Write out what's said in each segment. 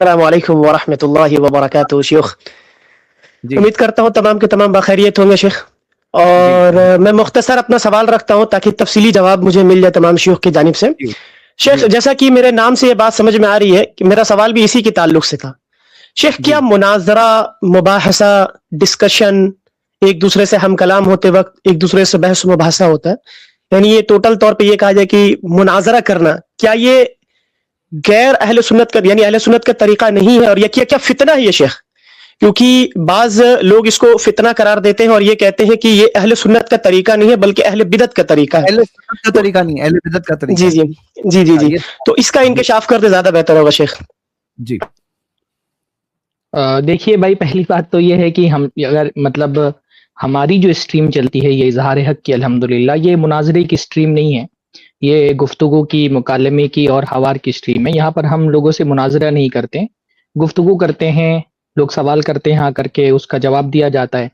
السلام علیکم ورحمۃ اللہ وبرکاتہ شیخ. جی امید کرتا ہوں تمام کے تمام بخیریت ہوں گے شیخ. جی اور میں مختصر اپنا سوال رکھتا ہوں تاکہ تفصیلی جواب مجھے مل جائے تمام شیوخ کی جانب سے. جی شیخ جی جیسا کہ میرے نام سے یہ بات سمجھ میں آ رہی ہے کہ میرا سوال بھی اسی کے تعلق سے تھا. شیخ جی کیا مناظرہ، مباحثہ، ڈسکشن، ایک دوسرے سے ہم کلام ہوتے وقت ایک دوسرے سے بحث و مباحثہ ہوتا ہے، یعنی یہ ٹوٹل طور پہ یہ کہا جائے کہ مناظرہ کرنا، کیا یہ غیر اہل سنت کا یعنی اہل سنت کا طریقہ نہیں ہے؟ اور یہ کیا فتنہ ہے یہ شیخ؟ کیونکہ بعض لوگ اس کو فتنہ قرار دیتے ہیں اور یہ کہتے ہیں کہ یہ اہل سنت کا طریقہ نہیں ہے بلکہ اہل بدعت کا طریقہ ہے. اہل سنت کا تو طریقہ نہیں، اہل بدعت کا طریقہ جی ہے. جی جی جی جی یہ تو اس کا جی انکشاف کر دے زیادہ بہتر ہوگا شیخ. جی دیکھیے بھائی، پہلی بات تو یہ ہے کہ ہم اگر مطلب ہماری جو اسٹریم چلتی ہے یہ اظہار حق کی، الحمدللہ یہ مناظرے کی اسٹریم نہیں ہے، یہ گفتگو کی، مکالمے کی اور حوار کی اسٹریم ہے. یہاں پر ہم لوگوں سے مناظرہ نہیں کرتے، گفتگو کرتے ہیں. لوگ سوال کرتے ہیں، آ کر کے اس کا جواب دیا جاتا ہے.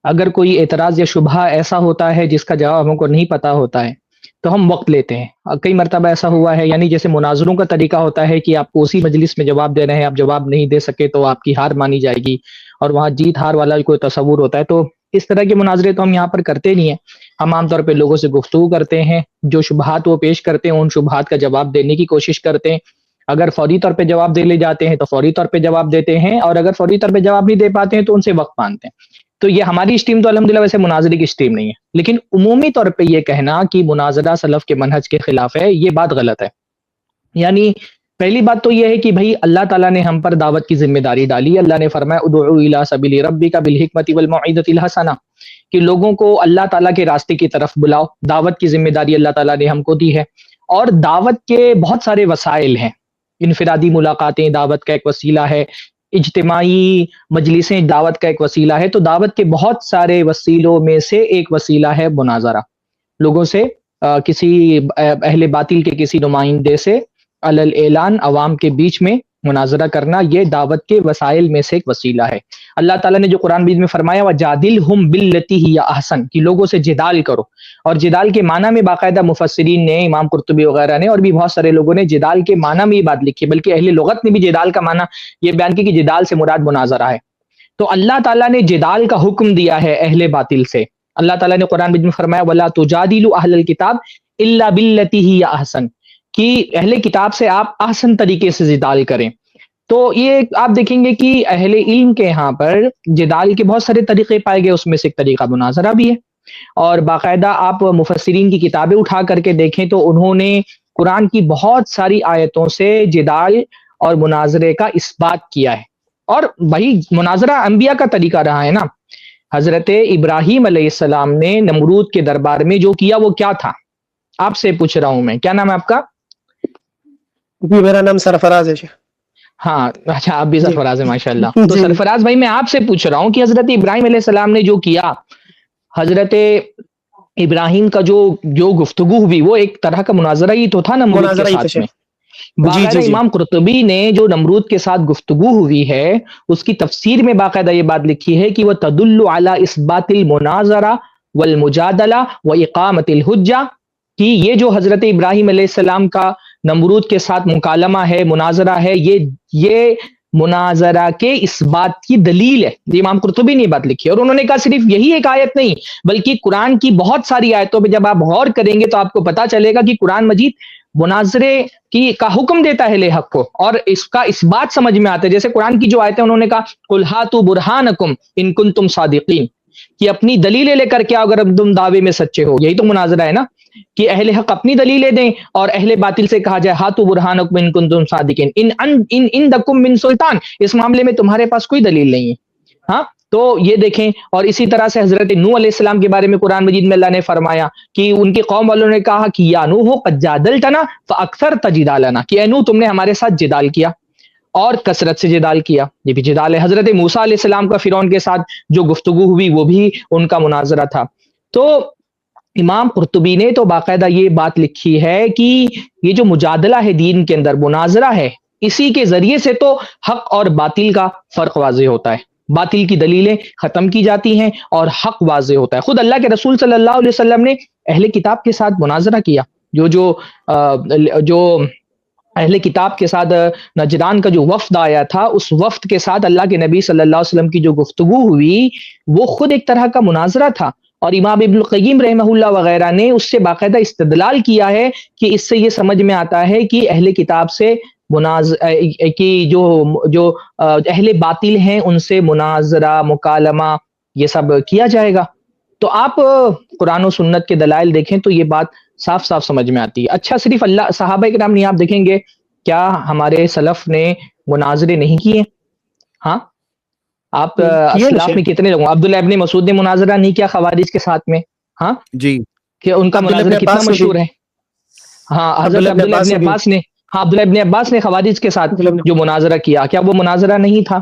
اگر کوئی اعتراض یا شبہہ ایسا ہوتا ہے جس کا جواب ہم کو نہیں پتا ہوتا ہے تو ہم وقت لیتے ہیں. کئی مرتبہ ایسا ہوا ہے، یعنی جیسے مناظروں کا طریقہ ہوتا ہے کہ آپ کو اسی مجلس میں جواب دے رہے ہیں، آپ جواب نہیں دے سکے تو آپ کی ہار مانی جائے گی اور وہاں جیت ہار والا کوئی تصور ہوتا ہے. تو اس طرح کے مناظرے تو ہم یہاں پر کرتے نہیں ہیں. ہم عام طور پہ لوگوں سے گفتگو کرتے ہیں، جو شبہات وہ پیش کرتے ہیں ان شبہات کا جواب دینے کی کوشش کرتے ہیں. اگر فوری طور پہ جواب دے لے جاتے ہیں تو فوری طور پہ جواب دیتے ہیں، اور اگر فوری طور پہ جواب نہیں دے پاتے ہیں تو ان سے وقت مانگتے ہیں. تو یہ ہماری اسٹریم تو الحمدللہ ویسے مناظرے کی اسٹریم نہیں ہے، لیکن عمومی طور پہ یہ کہنا کہ مناظرہ سلف کے منہج کے خلاف ہے، یہ بات غلط ہے. یعنی پہلی بات تو یہ ہے کہ بھائی اللہ تعالیٰ نے ہم پر دعوت کی ذمہ داری ڈالی. اللہ نے فرمایا ادعوا الی سبیل ربک بالحکمۃ والموعظۃ الحسنہ، کہ لوگوں کو اللہ تعالیٰ کے راستے کی طرف بلاؤ. دعوت کی ذمہ داری اللہ تعالیٰ نے ہم کو دی ہے، اور دعوت کے بہت سارے وسائل ہیں. انفرادی ملاقاتیں دعوت کا ایک وسیلہ ہے، اجتماعی مجلسیں دعوت کا ایک وسیلہ ہے. تو دعوت کے بہت سارے وسیلوں میں سے ایک وسیلہ ہے مناظرہ. لوگوں سے کسی اہل باطل کے کسی نمائندے سے علل اعلان عوام کے بیچ میں مناظرہ کرنا، یہ دعوت کے وسائل میں سے ایک وسیلہ ہے. اللہ تعالیٰ نے جو قرآن مجید میں فرمایا وَجَادِلْهُمْ بِالَّتِي هِيَ أَحْسَنُ، کہ لوگوں سے جدال کرو. اور جدال کے معنی میں باقاعدہ مفسرین نے، امام قرطبی وغیرہ نے اور بھی بہت سارے لوگوں نے جدال کے معنی میں یہ بات لکھی، بلکہ اہل لغت نے بھی جدال کا معنی یہ بیان کی کہ جدال سے مراد مناظرہ ہے. تو اللہ تعالیٰ نے جدال کا حکم دیا ہے اہل باطل سے. اللہ تعالیٰ نے قرآن مجید میں فرمایا وَلَا تُجَادِلُوا أَهْلَ الْكِتَابِ إِلَّا بِالَّتِي هِيَ أَحْسَنُ، کہ اہل کتاب سے آپ احسن طریقے سے جدال کریں. تو یہ آپ دیکھیں گے کہ اہل علم کے یہاں پر جدال کے بہت سارے طریقے پائے گئے، اس میں سے ایک طریقہ مناظرہ بھی ہے. اور باقاعدہ آپ مفسرین کی کتابیں اٹھا کر کے دیکھیں تو انہوں نے قرآن کی بہت ساری آیتوں سے جدال اور مناظرے کا اثبات کیا ہے. اور وہی مناظرہ انبیاء کا طریقہ رہا ہے نا. حضرت ابراہیم علیہ السلام نے نمرود کے دربار میں جو کیا وہ کیا تھا؟ آپ سے پوچھ رہا ہوں میں، کیا نام ہے آپ کا؟ جی میرا نام سرفراز ہے شیخ. ہاں اچھا، آپ بھی جی سرفراز ہیں ماشاء اللہ. تو جی سرفراز بھائی میں آپ سے پوچھ رہا ہوں کہ حضرت ابراہیم علیہ السلام نے جو کیا، حضرت ابراہیم کا جو گفتگو ہوئی وہ ایک طرح کا مناظرہ ہی تو تھا نمرود کے مناظرہ ہی تھا ساتھ میں. شیخ. جی باقاعدہ جی جی امام قرطبی نے جو نمرود کے ساتھ گفتگو ہوئی ہے اس کی تفسیر میں باقاعدہ یہ بات لکھی ہے کہ وہ تدل علی اثبات المناظرہ والمجادلہ واقامت الحجہ، کہ یہ جو حضرت ابراہیم علیہ السلام کا نمرود کے ساتھ مکالمہ ہے، مناظرہ ہے، یہ مناظرہ کے اس بات کی دلیل ہے. یہ امام قرطبی نے یہ بات لکھی ہے، اور انہوں نے کہا صرف یہی ایک آیت نہیں بلکہ قرآن کی بہت ساری آیتوں پہ جب آپ غور کریں گے تو آپ کو پتا چلے گا کہ قرآن مجید مناظرے کا حکم دیتا ہے اہل حق کو، اور اس کا اس بات سمجھ میں آتا ہے. جیسے قرآن کی جو آیتیں انہوں نے کہا قُلْ هَاتُوا بُرْهَانَكُمْ إِن كُنتُمْ صَادِقِينَ، کہ اپنی دلیلیں لے کر کے آؤ اگر تم دعوے میں سچے ہو. یہی تو مناظرہ ہے نا، کہ اہل حق اپنی دلیلیں دیں اور اہل باطل سے کہا جائے ہاتو برہانکم ان کنتم صادقین ان عندکم من سلطان، اس معاملے میں تمہارے پاس کوئی دلیل نہیں ہے. ہاں تو یہ دیکھیں. اور اسی طرح سے حضرت نوح علیہ السلام کے بارے میں قرآن مجید میں اللہ نے فرمایا کہ ان کی قوم والوں نے کہا کہ یا نوح قد جادلتنا فاکثرت جدالنا، کہ اے نوح تم نے ہمارے ساتھ جدال کیا اور کثرت سے جدال کیا. یہ بھی جدال ہے. حضرت موسیٰ علیہ السلام کا فرعون کے ساتھ جو گفتگو ہوئی وہ بھی ان کا مناظرہ تھا. تو امام قرطبی نے تو باقاعدہ یہ بات لکھی ہے کہ یہ جو مجادلہ ہے دین کے اندر، مناظرہ ہے، اسی کے ذریعے سے تو حق اور باطل کا فرق واضح ہوتا ہے. باطل کی دلیلیں ختم کی جاتی ہیں اور حق واضح ہوتا ہے. خود اللہ کے رسول صلی اللہ علیہ وسلم نے اہل کتاب کے ساتھ مناظرہ کیا. جو اہل کتاب کے ساتھ نجران کا جو وفد آیا تھا، اس وفد کے ساتھ اللہ کے نبی صلی اللہ علیہ وسلم کی جو گفتگو ہوئی وہ خود ایک طرح کا مناظرہ تھا، اور امام ابن القیم رحمہ اللہ وغیرہ نے اس سے باقاعدہ استدلال کیا ہے کہ اس سے یہ سمجھ میں آتا ہے کہ اہل کتاب سے کی جو اہل باطل ہیں ان سے مناظرہ مکالمہ یہ سب کیا جائے گا۔ تو آپ قرآن و سنت کے دلائل دیکھیں تو یہ بات صاف صاف سمجھ میں آتی ہے۔ اچھا صرف اللہ صحابہ کرام نہیں، آپ دیکھیں گے کیا ہمارے سلف نے مناظرے نہیں کیے؟ ہاں آپ اسلاف میں کتنے لوگوں، عبداللہ ابن مسعود نے مناظرہ نہیں کیا خوارج کے ساتھ میں؟ ہاں جی، کہ ان کا مناظرہ کتنا مشہور ہے۔ ہاں حضرت عبداللہ ابن عباس نے، ہاں عبداللہ ابن عباس نے خوارج کے ساتھ جو مناظرہ کیا، کیا وہ مناظرہ نہیں تھا؟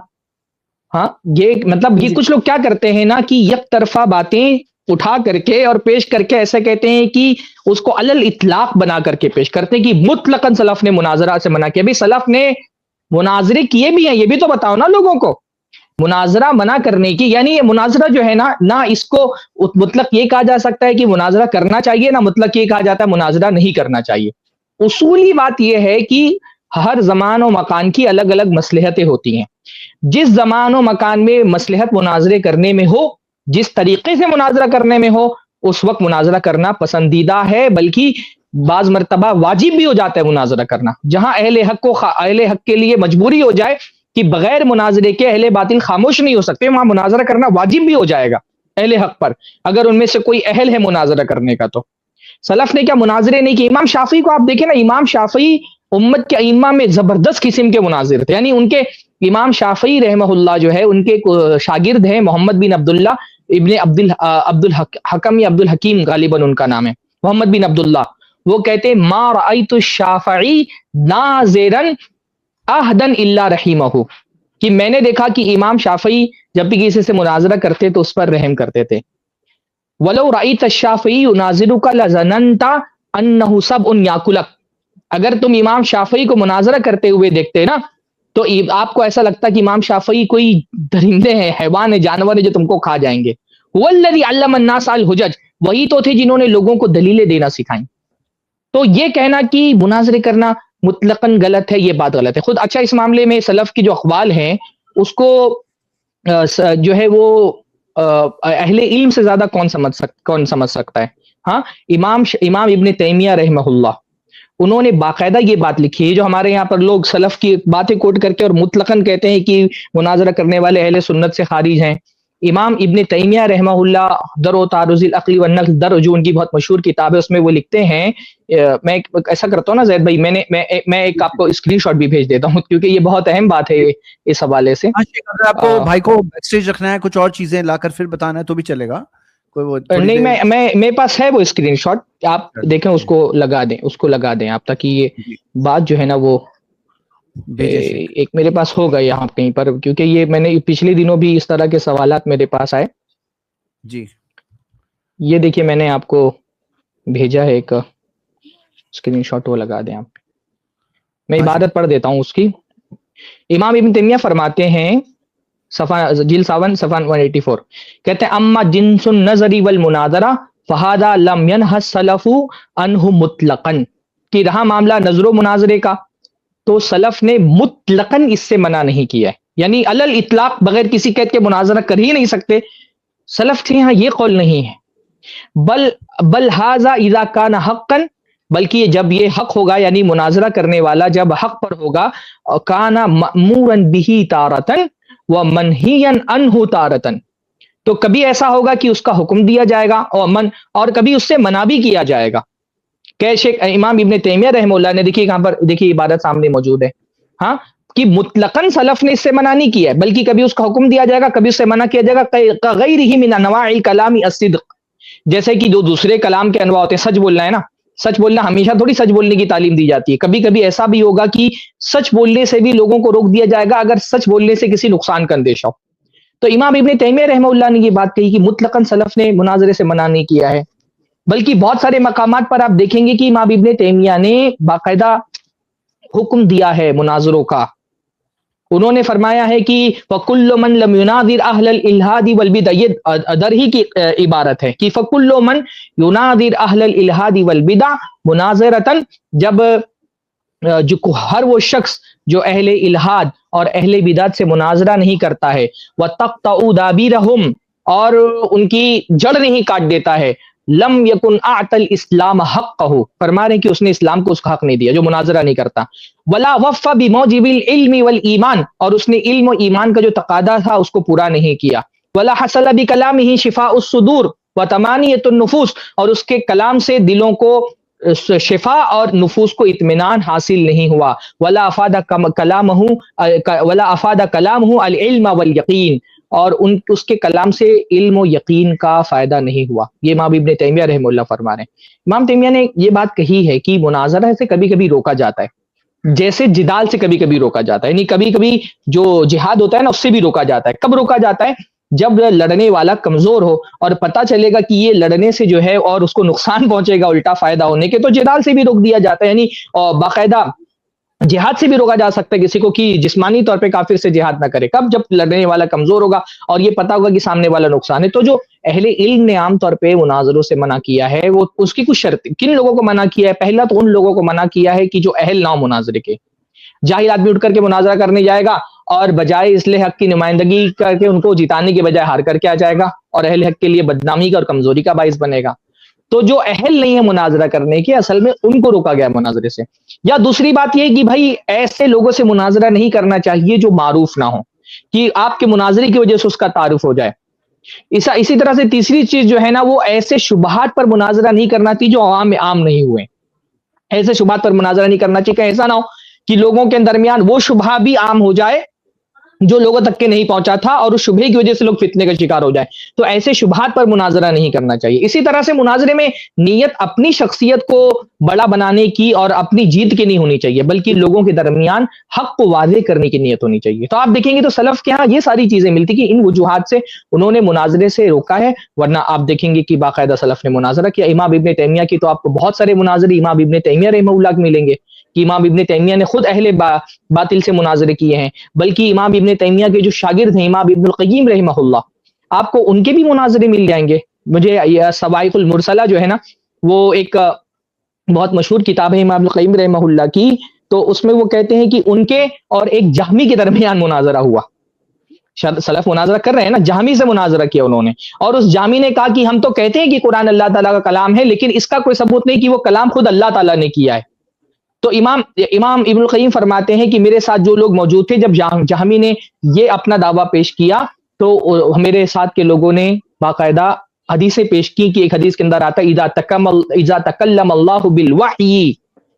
ہاں یہ مطلب یہ کچھ لوگ کیا کرتے ہیں نا کہ یک طرفہ باتیں اٹھا کر کے اور پیش کر کے ایسا کہتے ہیں کہ اس کو علل اطلاق بنا کر کے پیش کرتے ہیں کہ مطلقاً سلف نے مناظرہ سے منع کیا۔ بھی سلف نے مناظرے کیے بھی ہیں، یہ بھی تو بتاؤ نا لوگوں کو۔ مناظرہ منع کرنے کی یعنی یہ مناظرہ جو ہے نا، نہ اس کو مطلق یہ کہا جا سکتا ہے کہ مناظرہ کرنا چاہیے، نہ مطلق یہ کہا جاتا ہے مناظرہ نہیں کرنا چاہیے۔ اصولی بات یہ ہے کہ ہر زمان و مکان کی الگ الگ مصلحتیں ہوتی ہیں۔ جس زمان و مکان میں مصلحت مناظرے کرنے میں ہو، جس طریقے سے مناظرہ کرنے میں ہو، اس وقت مناظرہ کرنا پسندیدہ ہے، بلکہ بعض مرتبہ واجب بھی ہو جاتا ہے مناظرہ کرنا۔ جہاں اہل حق کے لیے مجبوری ہو جائے کہ بغیر مناظرے کے اہل باطل خاموش نہیں ہو سکتے، وہاں مناظرہ کرنا واجب بھی ہو جائے گا اہل حق پر، اگر ان میں سے کوئی اہل ہے مناظرہ کرنے کا۔ تو سلف نے کیا مناظرے نہیں کیے؟ امام شافعی کو آپ دیکھیں نا، امام شافعی امت کے ائمہ میں زبردست قسم کے مناظر تھے، یعنی ان کے امام شافعی رحمہ اللہ جو ہے ان کے شاگرد ہیں محمد بن عبداللہ ابن عبد الحکم یا عبد الحکیم غالباً ان کا نام ہے، محمد بن عبداللہ۔ وہ کہتے ہیں ما رأیت الشافعی ناظرا احدن الا رحمہ، کہ میں نے دیکھا کہ امام شافعی جب بھی کسی سے مناظرہ کرتے تو اس پر رحم کرتے تھے۔ ولو رأیت الشافعی یناظرک لظننت انہ سبع یاکلک، اگر تم امام شافعی کو مناظرہ کرتے ہوئے دیکھتے نا تو آپ کو ایسا لگتا کہ امام شافعی کوئی درندے ہیں، حیوان ہیں، جانور ہیں جو تم کو کھا جائیں گے۔ هو الذی علم الناس الحجج، وہی تو تھے جنہوں نے لوگوں کو دلیلیں دینا سکھائیں۔ تو یہ کہنا کہ مناظرے کرنا مطلقاً غلط ہے، یہ بات غلط ہے۔ خود اچھا اس معاملے میں سلف کی جو اقوال ہیں اس کو جو ہے وہ اہل علم سے زیادہ کون سمجھ سکتا ہے؟ ہاں امام ابن تیمیہ رحمہ اللہ، انہوں نے باقاعدہ یہ بات لکھی ہے، جو ہمارے یہاں پر لوگ سلف کی باتیں کوٹ کر کے اور مطلقاً کہتے ہیں کہ مناظرہ کرنے والے اہل سنت سے خارج ہیں۔ امام ابن تیمیہ رحمہ اللہ در و تعرض العقل والنقل در، جو ان کی بہت مشہور کتاب ہے، اس میں وہ لکھتے ہیں، میں ایسا کرتا ہوں نا زید بھائی، میں ایک آپ کو اسکرین شاٹ بھی بھیج دیتا ہوں کیونکہ یہ بہت اہم بات ہے اس حوالے سے۔ اگر آپ کو بھائی کو بیک اسٹیج رکھنا ہے، کچھ اور چیزیں لا کر پھر بتانا ہے تو بھی چلے گا، نہیں میرے پاس ہے وہ اسکرین شاٹ، آپ دیکھیں، اس کو لگا دیں آپ، تاکہ یہ بات جو ہے نا وہ ایک میرے پاس ہوگا یہاں کہیں پر، کیونکہ یہ میں نے پچھلے دنوں بھی اس طرح کے سوالات میرے پاس آئے۔ جی یہ دیکھیے میں نے آپ کو بھیجا ہے ایک اسکرین شاٹ، وہ لگا دیں آپ۔ میں عبارت پڑھ دیتا ہوں اس کی۔ امام ابن تیمیہ فرماتے ہیں جلد 7 صفحہ 184، کہتے ہیں اما جنس النظر والمناظرہ فہذا لم ینہ السلف عنہ مطلقا، کہ رہا معاملہ نظر و مناظرے کا تو سلف نے مطلقاً اس سے منع نہیں کیا ہے، یعنی علل اطلاق بغیر کسی قید کے مناظرہ کر ہی نہیں سکتے، سلف کے یہاں یہ قول نہیں ہے۔ بل ھذا اذا کان حقا، بلکہ جب یہ حق ہوگا، یعنی مناظرہ کرنے والا جب حق پر ہوگا، کان مأمورا بہ تارۃ ومنہیا عنہ تارۃ، تو کبھی ایسا ہوگا کہ اس کا حکم دیا جائے گا اور کبھی اس سے منع بھی کیا جائے گا۔ کہ شیخ امام ابن تیمیہ رحمہ اللہ نے، دیکھیے یہاں پر دیکھیے عبارت سامنے موجود ہے، ہاں، کہ مطلقاً سلف نے اس سے منع نہیں کیا ہے، بلکہ کبھی اس کا حکم دیا جائے گا، کبھی اس سے منع کیا جائے گا۔ کغیرہ من انواع الکلام الصدق، جیسے کہ جو دوسرے کلام کے انواع ہوتے ہیں، سچ بولنا ہے نا، سچ بولنا ہمیشہ تھوڑی سچ بولنے کی تعلیم دی جاتی ہے، کبھی کبھی ایسا بھی ہوگا کہ سچ بولنے سے بھی لوگوں کو روک دیا جائے گا اگر سچ بولنے سے کسی نقصان کا اندیشہ ہو۔ تو امام ابن تیمیہ رحمہ اللہ نے یہ بات کہی کہ مطلقاً سلف نے مناظرے سے منع نہیں کیا ہے، بلکہ بہت سارے مقامات پر آپ دیکھیں گے کہ امام ابن تیمیہ نے باقاعدہ حکم دیا ہے مناظروں کا۔ انہوں نے فرمایا ہے کہ فَكُلُّ مَن لَمْ يُنَاظِرْ أَهْلَ الْإِلْحَادِ وَالْبِدْعِ، یہ در ہی کی عبارت ہے کہ فَكُلُّ مَن يُنَاظِرْ أَهْلَ الْإِلْحَادِ وَالْبِدْعِ مناظرةً، جب جو ہر وہ شخص جو اہل الحاد اور اہل بدعت سے مناظرہ نہیں کرتا ہے، وَتَقْطَعُ دَابِرَهُمْ، اور ان کی جڑ نہیں کاٹ دیتا ہے، لم یکن اعطى الاسلام حقہ، فرما رہے ہیں کہ اس نے اسلام کو اس کا حق نہیں دیا جو مناظرہ نہیں کرتا، ولا وفى بموجب العلم والایمان، اور اس نے علم و ایمان کا جو تقاضا تھا اس کو پورا نہیں کیا، ولا حصل بکلامہ شفاء الصدور وطمانیۃ النفوس، اور اس کے کلام سے دلوں کو شفا اور نفوس کو اطمینان حاصل نہیں ہوا، ولا افاد کلامہ العلم والیقین، اور اس کے کلام سے علم و یقین کا فائدہ نہیں ہوا۔ یہ امام ابن تیمیہ رحمہ اللہ فرما رہے ہیں۔ امام تیمیہ نے یہ بات کہی ہے کہ مناظرہ سے کبھی کبھی روکا جاتا ہے، جیسے جدال سے کبھی کبھی روکا جاتا ہے، یعنی کبھی کبھی جو جہاد ہوتا ہے نا اس سے بھی روکا جاتا ہے۔ کب روکا جاتا ہے؟ جب لڑنے والا کمزور ہو اور پتہ چلے گا کہ یہ لڑنے سے جو ہے اور اس کو نقصان پہنچے گا الٹا فائدہ ہونے کے، تو جدال سے بھی روک دیا جاتا ہے، یعنی باقاعدہ جہاد سے بھی روکا جا سکتا ہے کسی کو کہ جسمانی طور پہ کافر سے جہاد نہ کرے۔ کب؟ جب لڑنے والا کمزور ہوگا اور یہ پتہ ہوگا کہ سامنے والا نقصان ہے۔ تو جو اہل علم نے عام طور پہ مناظروں سے منع کیا ہے، وہ اس کی کچھ شرط، کن لوگوں کو منع کیا ہے؟ پہلا تو ان لوگوں کو منع کیا ہے کہ جو اہل نہ ہو مناظرے کے۔ جاہل آدمی اٹھ کر کے مناظرہ کرنے جائے گا اور بجائے اصلاح حق کی نمائندگی کر کے ان کو جتانے کے بجائے ہار کر کے آ جائے گا اور اہل حق کے لیے بدنامی کا اور کمزوری کا باعث بنے گا۔ تو جو اہل نہیں ہے مناظرہ کرنے کے، اصل میں ان کو روکا گیا مناظرے سے۔ یا دوسری بات یہ کہ بھائی ایسے لوگوں سے مناظرہ نہیں کرنا چاہیے جو معروف نہ ہو، کہ آپ کے مناظرے کی وجہ سے اس کا تعارف ہو جائے۔ اسی طرح سے تیسری چیز جو ہے نا، وہ ایسے شبہات پر مناظرہ نہیں کرنا چاہیے جو عوام میں عام نہیں ہوئے۔ ایسے شبہات پر مناظرہ نہیں کرنا چاہیے کہ ایسا نہ ہو کہ لوگوں کے درمیان وہ شبہ بھی عام ہو جائے جو لوگوں تک کے نہیں پہنچا تھا اور اس شبہے کی وجہ سے لوگ فتنے کا شکار ہو جائے۔ تو ایسے شبہات پر مناظرہ نہیں کرنا چاہیے۔ اسی طرح سے مناظرے میں نیت اپنی شخصیت کو بڑا بنانے کی اور اپنی جیت کی نہیں ہونی چاہیے، بلکہ لوگوں کے درمیان حق کو واضح کرنے کی نیت ہونی چاہیے۔ تو آپ دیکھیں گے تو سلف کے ہاں یہ ساری چیزیں ملتی کہ ان وجوہات سے انہوں نے مناظرے سے روکا ہے، ورنہ آپ دیکھیں گے کہ باقاعدہ سلف نے مناظرہ کیا۔ امام ابن تیمیہ کی تو آپ کو بہت سارے مناظرے امام ابن تیمیہ رحمہ اللہ کے ملیں گے کہ امام ابن تیمیہ نے خود اہل باطل سے مناظرے کیے ہیں، بلکہ امام ابن تیمیہ کے جو شاگرد ہیں امام ابن القیم رحمہ اللہ، آپ کو ان کے بھی مناظرے مل جائیں گے۔ مجھے صواعق المرسلہ جو ہے نا، وہ ایک بہت مشہور کتاب ہے امام ابن القیم رحمہ اللہ کی، تو اس میں وہ کہتے ہیں کہ ان کے اور ایک جہمی کے درمیان مناظرہ ہوا۔ سلف مناظرہ کر رہے ہیں نا، جہمی سے مناظرہ کیا انہوں نے، اور اس جہمی نے کہا کہ ہم تو کہتے ہیں کہ قرآن اللہ تعالیٰ کا کلام ہے، لیکن اس کا کوئی ثبوت نہیں کہ وہ کلام خود اللہ تعالیٰ نے کیا ہے۔ تو امام ابن القیم فرماتے ہیں کہ میرے ساتھ جو لوگ موجود تھے جب جہمی نے یہ اپنا دعویٰ پیش کیا، تو میرے ساتھ کے لوگوں نے باقاعدہ حدیثیں پیش کی کہ ایک حدیث کے اندر آتا ہے اذا تکلم اللہ بالوحی،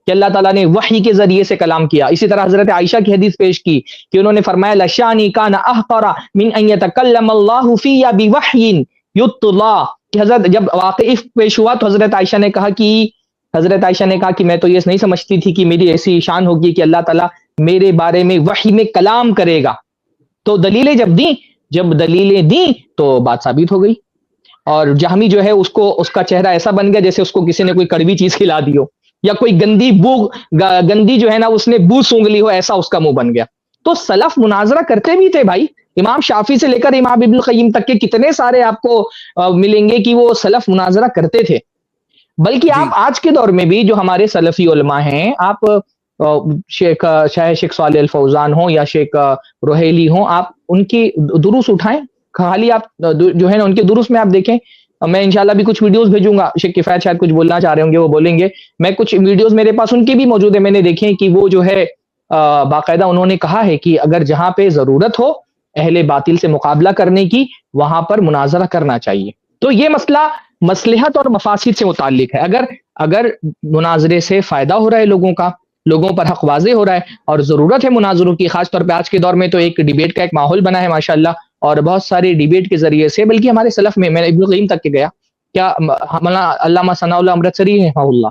کہ اللہ تعالیٰ نے وحی کے ذریعے سے کلام کیا۔ اسی طرح حضرت عائشہ کی حدیث پیش کی کہ انہوں نے فرمایا لشانی کان احقر من ان یتکلم اللہ فی بوحی یطلا، کہ حضرت جب واقعہ پیش ہوا تو حضرت عائشہ نے کہا کہ میں تو یہ نہیں سمجھتی تھی کہ میری ایسی شان ہوگی کہ اللہ تعالیٰ میرے بارے میں وحی میں کلام کرے گا۔ تو دلیلیں جب دلیلیں دیں تو بات ثابت ہو گئی، اور جہمی جو ہے اس کا چہرہ ایسا بن گیا جیسے اس کو کسی نے کوئی کڑوی چیز کھلا دی ہو، یا کوئی گندی جو ہے نا اس نے بو سونگ لی ہو، ایسا اس کا منہ بن گیا۔ تو سلف مناظرہ کرتے بھی تھے بھائی، امام شافعی سے لے کر امام ابن القیم تک کے کتنے سارے آپ کو ملیں گے کہ وہ سلف مناظرہ کرتے تھے۔ بلکہ آپ آج کے دور میں بھی جو ہمارے سلفی علماء ہیں، آپ چاہے شیخ صالح الفوزان ہوں یا شیخ روحیلی ہوں، آپ ان کی دروس اٹھائیں، خالی آپ جو ہے نا ان کے دروس میں آپ دیکھیں۔ میں انشاءاللہ بھی کچھ ویڈیوز بھیجوں گا، شیخ کفایت شاید کچھ بولنا چاہ رہے ہوں گے، وہ بولیں گے۔ میں کچھ ویڈیوز میرے پاس ان کی بھی موجود ہے، میں نے دیکھے کہ وہ جو ہے باقاعدہ انہوں نے کہا ہے کہ اگر جہاں پہ ضرورت ہو اہل باطل سے مقابلہ کرنے کی، وہاں پر مناظرہ کرنا چاہیے۔ تو یہ مسئلہ مصلحت اور مفاسد سے متعلق ہے۔ اگر مناظرے سے فائدہ ہو رہا ہے لوگوں پر حق واضح ہو رہا ہے اور ضرورت ہے مناظروں کی، خاص طور پہ آج کے دور میں تو ایک ڈیبیٹ کا ایک ماحول بنا ہے ماشاءاللہ، اور بہت سارے ڈیبیٹ کے ذریعے سے، بلکہ ہمارے سلف میں ابن القیم تک کے گیا، کیا علامہ ثناء اللہ امرتسری رحمہ اللہ،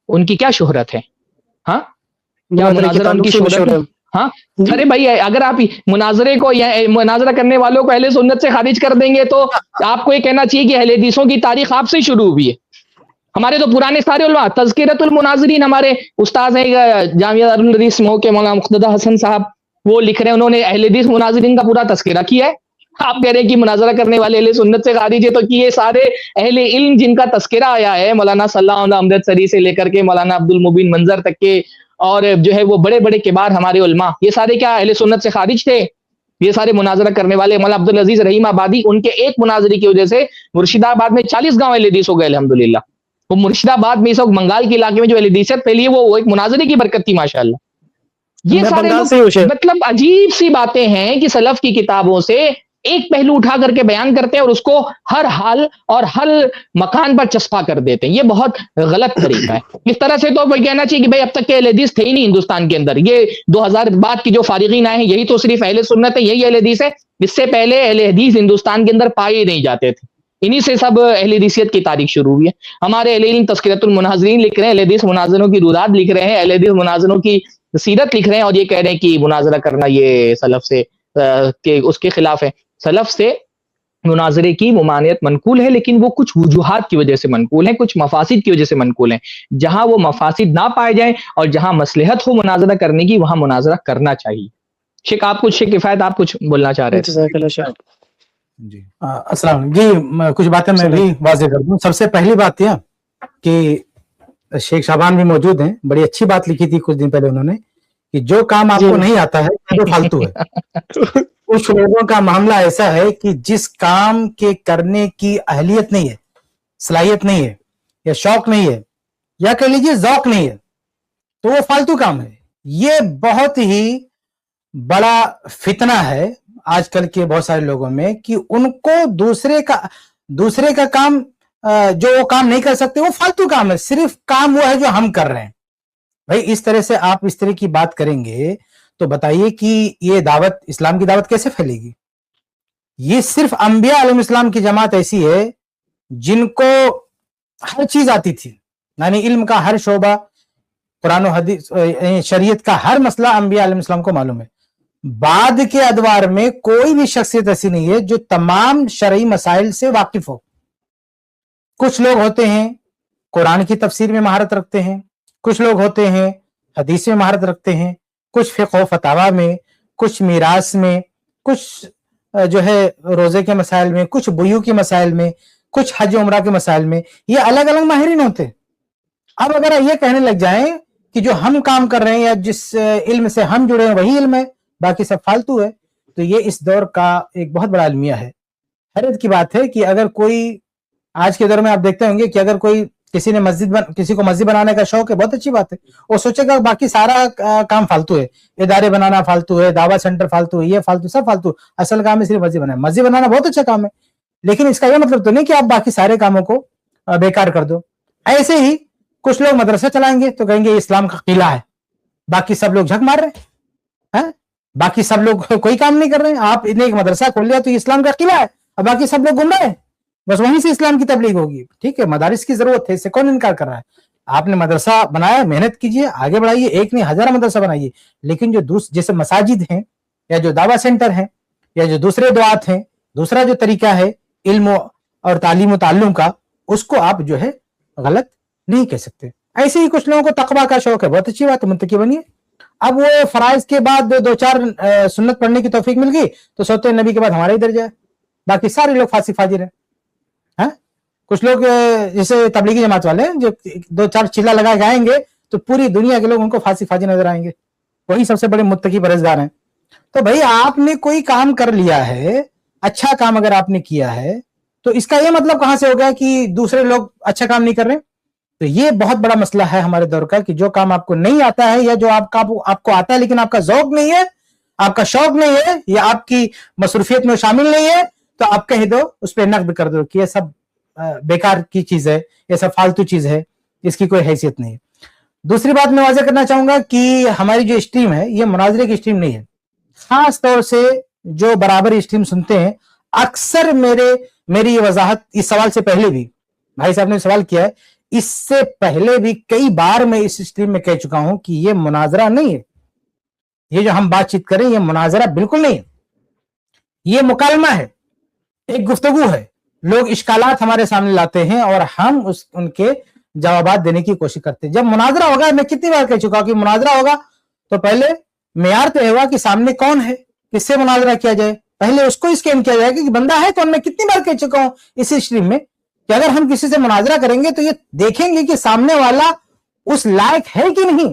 ان کی کیا شہرت ہے؟ ہاں کیا مناظرہ ان کی شہرت ہے؟ ہاں ارے بھائی، اگر آپ مناظرے کو یا مناظرہ کرنے والوں کو اہل سنت سے خارج کر دیں گے تو آپ کو یہ کہنا چاہیے کہ اہل حدیثوں کی تاریخ آپ سے شروع ہوئی ہے۔ ہمارے تو پرانے سارے علماء، تذکرۃ المناظرین، ہمارے استاد ہیں جامعہ دارالحدیث مہو کے مولانا مقتدی حسن صاحب، وہ لکھ رہے ہیں، انہوں نے اہل حدیث مناظرین کا پورا تذکرہ کیا ہے۔ آپ کہہ رہے ہیں کہ مناظرہ کرنے والے اہل سنت سے خارج ہے، تو کہ یہ سارے اہل علم جن کا تذکرہ آیا ہے، مولانا صلی اللہ علیہ امرتسری سے لے کر کے مولانا عبد المبین منظر تک کے، اور جو ہے وہ بڑے بڑے کبار ہمارے علماء، یہ سارے کیا اہل سنت سے خارج تھے؟ یہ سارے مناظرہ کرنے والے مولانا عبدالعزیز رحیم آبادی، ان کے ایک مناظرے کی وجہ سے مرشد آباد میں 40 گاؤں اہل حدیث ہو گئے الحمدللہ. وہ مرشد آباد میں اس وقت بنگال کے علاقے میں جو اہل حدیثیت پھیلی ہے وہ ایک مناظرے کی برکت تھی ماشاءاللہ. یہ میں سارے بنگال سے ہی ہوں لوگ شیخ. مطلب عجیب سی باتیں ہیں کہ سلف کی کتابوں سے ایک پہلو اٹھا کر کے بیان کرتے ہیں اور اس کو ہر حال اور ہر مکان پر چسپا کر دیتے ہیں. یہ بہت غلط طریقہ ہے. اس طرح سے تو کوئی کہنا چاہیے کہ بھائی اب تک کے اہل حدیث تھے ہی نہیں ہندوستان کے اندر، یہ 2000 بعد کی جو فارغین آئے ہیں یہی تو صرف اہل سنت ہے، یہی اہل حدیث ہے. اس سے پہلے اہل حدیث ہندوستان کے اندر پائے ہی نہیں جاتے تھے. انہی سے سب اہل حدیثیت کی تاریخ شروع ہوئی ہے. ہمارے اہل علم تذکرۃ المناظرین لکھ رہے ہیں، اہل حدیث مناظروں کی روداد لکھ رہے ہیں، اہل حدیث مناظروں کی سیرت لکھ رہے ہیں، اور یہ کہہ رہے ہیں کہ مناظرہ کرنا یہ سلف سے کہ اس کے خلاف ہے. سلف سے مناظرے کی ممانعت منقول ہے، لیکن وہ کچھ وجوہات کی وجہ سے منقول ہیں، کچھ مفاسد کی وجہ سے منقول ہیں. جہاں وہ مفاسد نہ پائے جائیں اور جہاں مصلحت ہو مناظرہ کرنے کی وہاں مناظرہ کرنا چاہیے. شیخ آپ کچھ، شیخ کفایت آپ کچھ بولنا چاہ رہے تھے؟ جزاک اللہ شیخ. جی السلام علیکم جی. کچھ باتیں میں بھی واضح کر دوں. سب سے پہلی بات یہ کہ شیخ شعبان بھی موجود ہیں، بڑی اچھی بات لکھی تھی کچھ دن پہلے انہوں نے کہ جو کام آپ کو نہیں آتا ہے وہ فالتو ہے. کچھ لوگوں کا معاملہ ایسا ہے کہ جس کام کے کرنے کی اہلیت نہیں ہے، صلاحیت نہیں ہے، یا شوق نہیں ہے، یا کہہ لیجیے ذوق نہیں ہے، تو وہ فالتو کام ہے. یہ بہت ہی بڑا فتنہ ہے آج کل کے بہت سارے لوگوں میں کہ ان کو دوسرے کا کام جو وہ کام نہیں کر سکتے وہ فالتو کام ہے. صرف کام وہ ہے جو ہم کر رہے ہیں. بھائی اس طرح سے آپ اس طرح کی بات کریں گے تو بتائیے کہ یہ دعوت، اسلام کی دعوت کیسے پھیلے گی؟ یہ صرف انبیاء علیہ السلام کی جماعت ایسی ہے جن کو ہر چیز آتی تھی، یعنی علم کا ہر شعبہ، قرآن و حدیث، شریعت کا ہر مسئلہ انبیاء علیہ السلام کو معلوم ہے. بعد کے ادوار میں کوئی بھی شخصیت ایسی نہیں ہے جو تمام شرعی مسائل سے واقف ہو. کچھ لوگ ہوتے ہیں قرآن کی تفسیر میں مہارت رکھتے ہیں، کچھ لوگ ہوتے ہیں حدیث میں مہارت رکھتے ہیں، کچھ فقہ و فتاوی میں، کچھ میراث میں، کچھ جو ہے روزے کے مسائل میں، کچھ بیوع کے مسائل میں، کچھ حج عمرہ کے مسائل میں. یہ الگ الگ ماہرین ہوتے ہیں. اب اگر یہ کہنے لگ جائیں کہ جو ہم کام کر رہے ہیں یا جس علم سے ہم جڑے ہیں وہی علم ہے، باقی سب فالتو ہے، تو یہ اس دور کا ایک بہت بڑا المیہ ہے. حیرت کی بات ہے کہ اگر کوئی آج کے دور میں آپ دیکھتے ہوں گے کہ اگر کوئی کسی کو مسجد بنانے کا شوق ہے، بہت اچھی بات ہے، وہ سوچے گا باقی سارا کام فالتو ہے، ادارے بنانا فالتو ہے، دعوت سینٹر فالتو ہے، یہ فالتو، سب فالتو. اصل کام ہے صرف مسجد بنانا. مسجد بنانا بہت اچھا کام ہے، لیکن اس کا یہ مطلب تو نہیں کہ آپ باقی سارے کاموں کو بیکار کر دو. ایسے ہی کچھ لوگ مدرسہ چلائیں گے تو کہیں گے یہ اسلام کا قلعہ ہے، باقی سب لوگ جھک مار رہے ہیں، باقی سب لوگ کوئی کام نہیں کر رہے ہیں. آپ نے ایک مدرسہ کھول لیا تو یہ اسلام کا قلعہ ہے، اور باقی سب لوگ گھوم رہے ہیں، بس وہیں سے اسلام کی تبلیغ ہوگی. ٹھیک ہے، مدارس کی ضرورت ہے، اس سے کون انکار کر رہا ہے. آپ نے مدرسہ بنایا، محنت کیجئے، آگے بڑھائیے، ایک نہیں ہزارہ مدرسہ بنائیے. لیکن جو جیسے مساجد ہیں یا جو دعویٰ سینٹر ہیں یا جو دوسرے دعات ہیں، دوسرا جو طریقہ ہے علم اور تعلیم و تعلم کا، اس کو آپ جو ہے غلط نہیں کہہ سکتے. ایسے ہی کچھ لوگوں کو تقویٰ کا شوق ہے، بہت اچھی بات ہے، متقی بنیے. اب وہ فرائض کے بعد دو چار سنت پڑھنے کی توفیق مل گئی تو سوتے نبی کے بعد ہمارا ہی درجہ ہے، باقی سارے لوگ فاسق فاجر ہیں. کچھ لوگ جیسے تبلیغی جماعت والے ہیں جو دو چار چلا لگا کے آئیں گے تو پوری دنیا کے لوگ ان کو فاسق فاجر نظر آئیں گے، وہی سب سے بڑے متقی پرہیزگار ہیں. تو بھائی آپ نے کوئی کام کر لیا ہے، اچھا کام اگر آپ نے کیا ہے تو اس کا یہ مطلب کہاں سے ہو گیا کہ دوسرے لوگ اچھا کام نہیں کر رہے؟ تو یہ بہت بڑا مسئلہ ہے ہمارے دور کا کہ جو کام آپ کو نہیں آتا ہے یا جو آپ کو آتا ہے لیکن آپ کا ذوق نہیں ہے، آپ کا شوق نہیں ہے، یا آپ کی مصروفیت میں شامل نہیں ہے، تو آپ کہہ دو، اس پہ نقد کر دو کہ یہ سب بیکار کی چیز ہے، یہ سب فالتو چیز ہے، اس کی کوئی حیثیت نہیں ہے. دوسری بات میں واضح کرنا چاہوں گا کہ ہماری جو اسٹریم ہے یہ مناظرے کی اسٹریم نہیں ہے. خاص طور سے جو برابر اسٹریم سنتے ہیں، اکثر میری یہ وضاحت اس سوال سے پہلے بھی بھائی صاحب نے سوال کیا ہے، اس سے پہلے بھی کئی بار میں اس اسٹریم میں کہہ چکا ہوں کہ یہ مناظرہ نہیں ہے. یہ جو ہم بات چیت کریں یہ مناظرہ بالکل نہیں ہے، یہ مکالمہ ہے، ایک گفتگو ہے. لوگ اشکالات ہمارے سامنے لاتے ہیں اور ہم ان کے جوابات دینے کی کوشش کرتے ہیں. جب مناظرہ ہوگا، میں کتنی بار کہہ چکا ہوں کہ مناظرہ ہوگا تو پہلے معیار تو ہوگا کہ سامنے کون ہے، کس سے مناظرہ کیا جائے، پہلے اس کو اسکین کیا جائے کہ بندہ ہے کون. میں کتنی بار کہہ چکا ہوں اسی اسٹریم میں کہ اگر ہم کسی سے مناظرہ کریں گے تو یہ دیکھیں گے کہ سامنے والا اس لائق ہے کہ نہیں.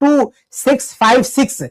2656,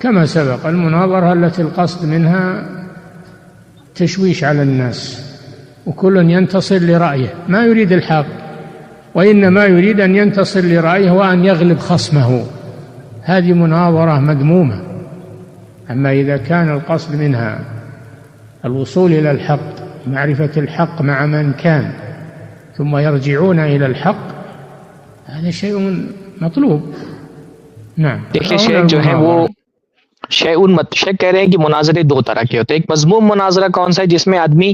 كما سبق المناظرة التي القصد منها تشويش على الناس، وكل ينتصر لرأيه، ما يريد الحق، وإنما يريد أن ينتصر لرأيه وأن يغلب خصمه. هذه مناظرة مذمومة، أما إذا كان القصد منها الوصول إلى الحق، معرفة الحق مع من كان، ثم يرجعون إلى الحق، هذا شيء مطلوب. نعم. دیکھیے شیخ جو ہے وہ شیخ کہہ رہے ہیں کہ مناظرے دو طرح کے ہوتے ہیں. ایک مذموم مناظرہ کون سا ہے؟ جس میں آدمی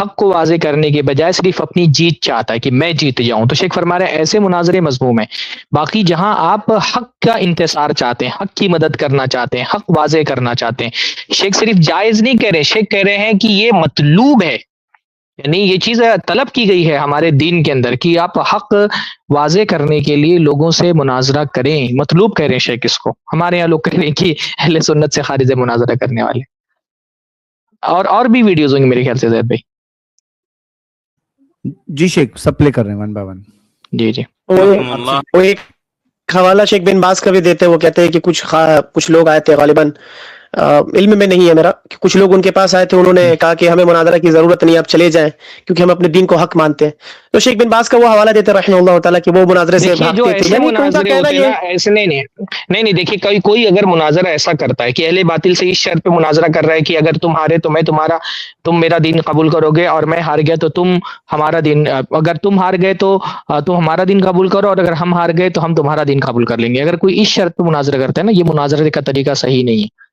حق کو واضح کرنے کے بجائے صرف اپنی جیت چاہتا ہے کہ میں جیت جاؤں، تو شیخ فرما رہے ہیں ایسے مناظرے مذموم ہیں. باقی جہاں آپ حق کا انتصار چاہتے ہیں، حق کی مدد کرنا چاہتے ہیں، حق واضح کرنا چاہتے ہیں، شیخ صرف جائز نہیں کہہ رہے، شیخ کہہ رہے ہیں کہ یہ مطلوب ہے. یعنی یہ چیز طلب کی گئی ہے ہمارے دین کے اندر کہ آپ حق واضح کرنے کے لیے لوگوں سے مناظرہ کریں. مطلوب کہہ رہے ہیں شیخ اس کو. ہمارے یہاں لوگ کہہ رہے ہیں کہ اہل سنت سے خارج ہے مناظرہ کرنے والے. اور بھی ویڈیوز ہوں گے میرے خیال سے زید بھائی. جی شیخ سب پلے کر رہے ہیں ون بائی ون. جی جی. وہ ایک حوالہ شیخ بن باز کا بھی دیتے، وہ کہتے ہیں کہ کچھ لوگ آئے تھے، غالباً علم میں نہیں ہے میرا، کہ کچھ لوگ ان کے پاس آئے تھے، انہوں نے کہا کہ ہمیں مناظرہ کی ضرورت نہیں، آپ چلے جائیں کیونکہ ہم اپنے دین کو حق مانتے ہیں. تو شیخ بن باز کا وہ حوالہ دیتے رحمہ اللہ تعالیٰ کہ وہ مناظرے سے بھاگتے تھے. ایسے مناظرے ہوتے ہیں نا، ایسے نہیں دیکھیے کوئی اگر مناظرہ ایسا کرتا ہے کہ اہل باطل سے اس شرط پہ مناظرہ کر رہا ہے کہ اگر تم ہارے تو میں تم میرا دین قبول کرو گے، اور میں ہار گیا تو تم ہمارا دین، اگر تم ہار گئے تو تم ہمارا دین قبول کرو، اور اگر ہم ہار گئے تو ہم تمہارا دین قبول کر لیں گے. اگر کوئی اس شرط پہ مناظرہ کرتا ہے نا، یہ مناظرے کا طریقہ صحیح نہیں ہے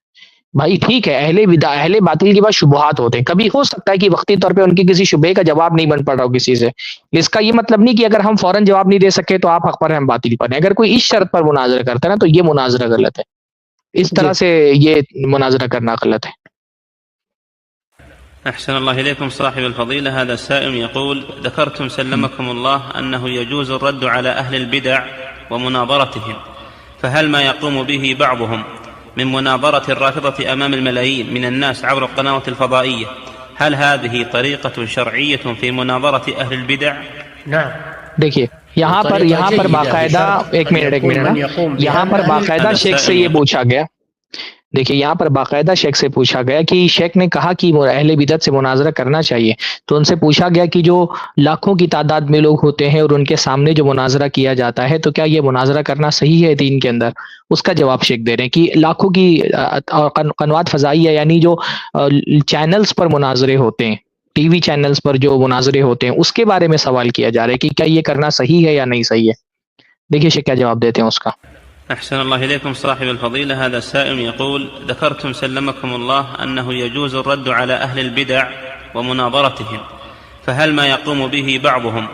بھائی. ٹھیک ہے اہل باطل کے پاس شبہات ہوتے ہیں، کبھی ہو سکتا ہے کہ وقتی طور پہ ان کی کسی شبہے کا جواب نہیں بن پڑ رہا ہو کسی سے. اس کا یہ مطلب نہیں کہ اگر ہم فوراً جواب نہیں دے سکے تو آپ حق پر ہیں ہم باطل پر ہیں. اگر کوئی اس شرط پر مناظرہ کرتا ہے نا تو یہ مناظرہ غلط ہے. اس طرح سے یہ مناظرہ کرنا غلط ہے. أحسن الله إليكم صاحب الفضيلة. هذا السائل يقول: ذكرتم سلمكم الله أنه يجوز الرد على أهل البدع ومناظرتهم، فهل ما يقوم به بعضهم من مناظرة الرافضة أمام الملايين من الناس عبر القنوات الفضائية، هل هذه طريقة شرعية في مناظرة أهل البدع؟ نعم. دیکھیے یہاں پر باقاعدہ ایک منٹ یہاں پر باقاعدہ شیخ سے یہ پوچھا گیا. دیکھیے یہاں پر باقاعدہ شیخ سے پوچھا گیا کہ شیخ نے کہا کہ اہل بدعت سے مناظرہ کرنا چاہیے، تو ان سے پوچھا گیا کہ جو لاکھوں کی تعداد میں لوگ ہوتے ہیں اور ان کے سامنے جو مناظرہ کیا جاتا ہے تو کیا یہ مناظرہ کرنا صحیح ہے دین کے اندر؟ اس کا جواب شیخ دے رہے ہیں کہ لاکھوں کی قنوات فضائیہ یعنی جو چینلز پر مناظرے ہوتے ہیں، ٹی وی چینلز پر جو مناظرے ہوتے ہیں، اس کے بارے میں سوال کیا جا رہا ہے کہ کیا یہ کرنا صحیح ہے یا نہیں صحیح ہے. دیکھیے شیخ کیا جواب دیتے ہیں اس کا. أحسن الله إليكم صاحب الفضيلة. هذا السائل يقول: ذكرتم سلمكم الله أنه يجوز الرد على أهل البدع ومناظرتهم، فهل ما يقوم به بعضهم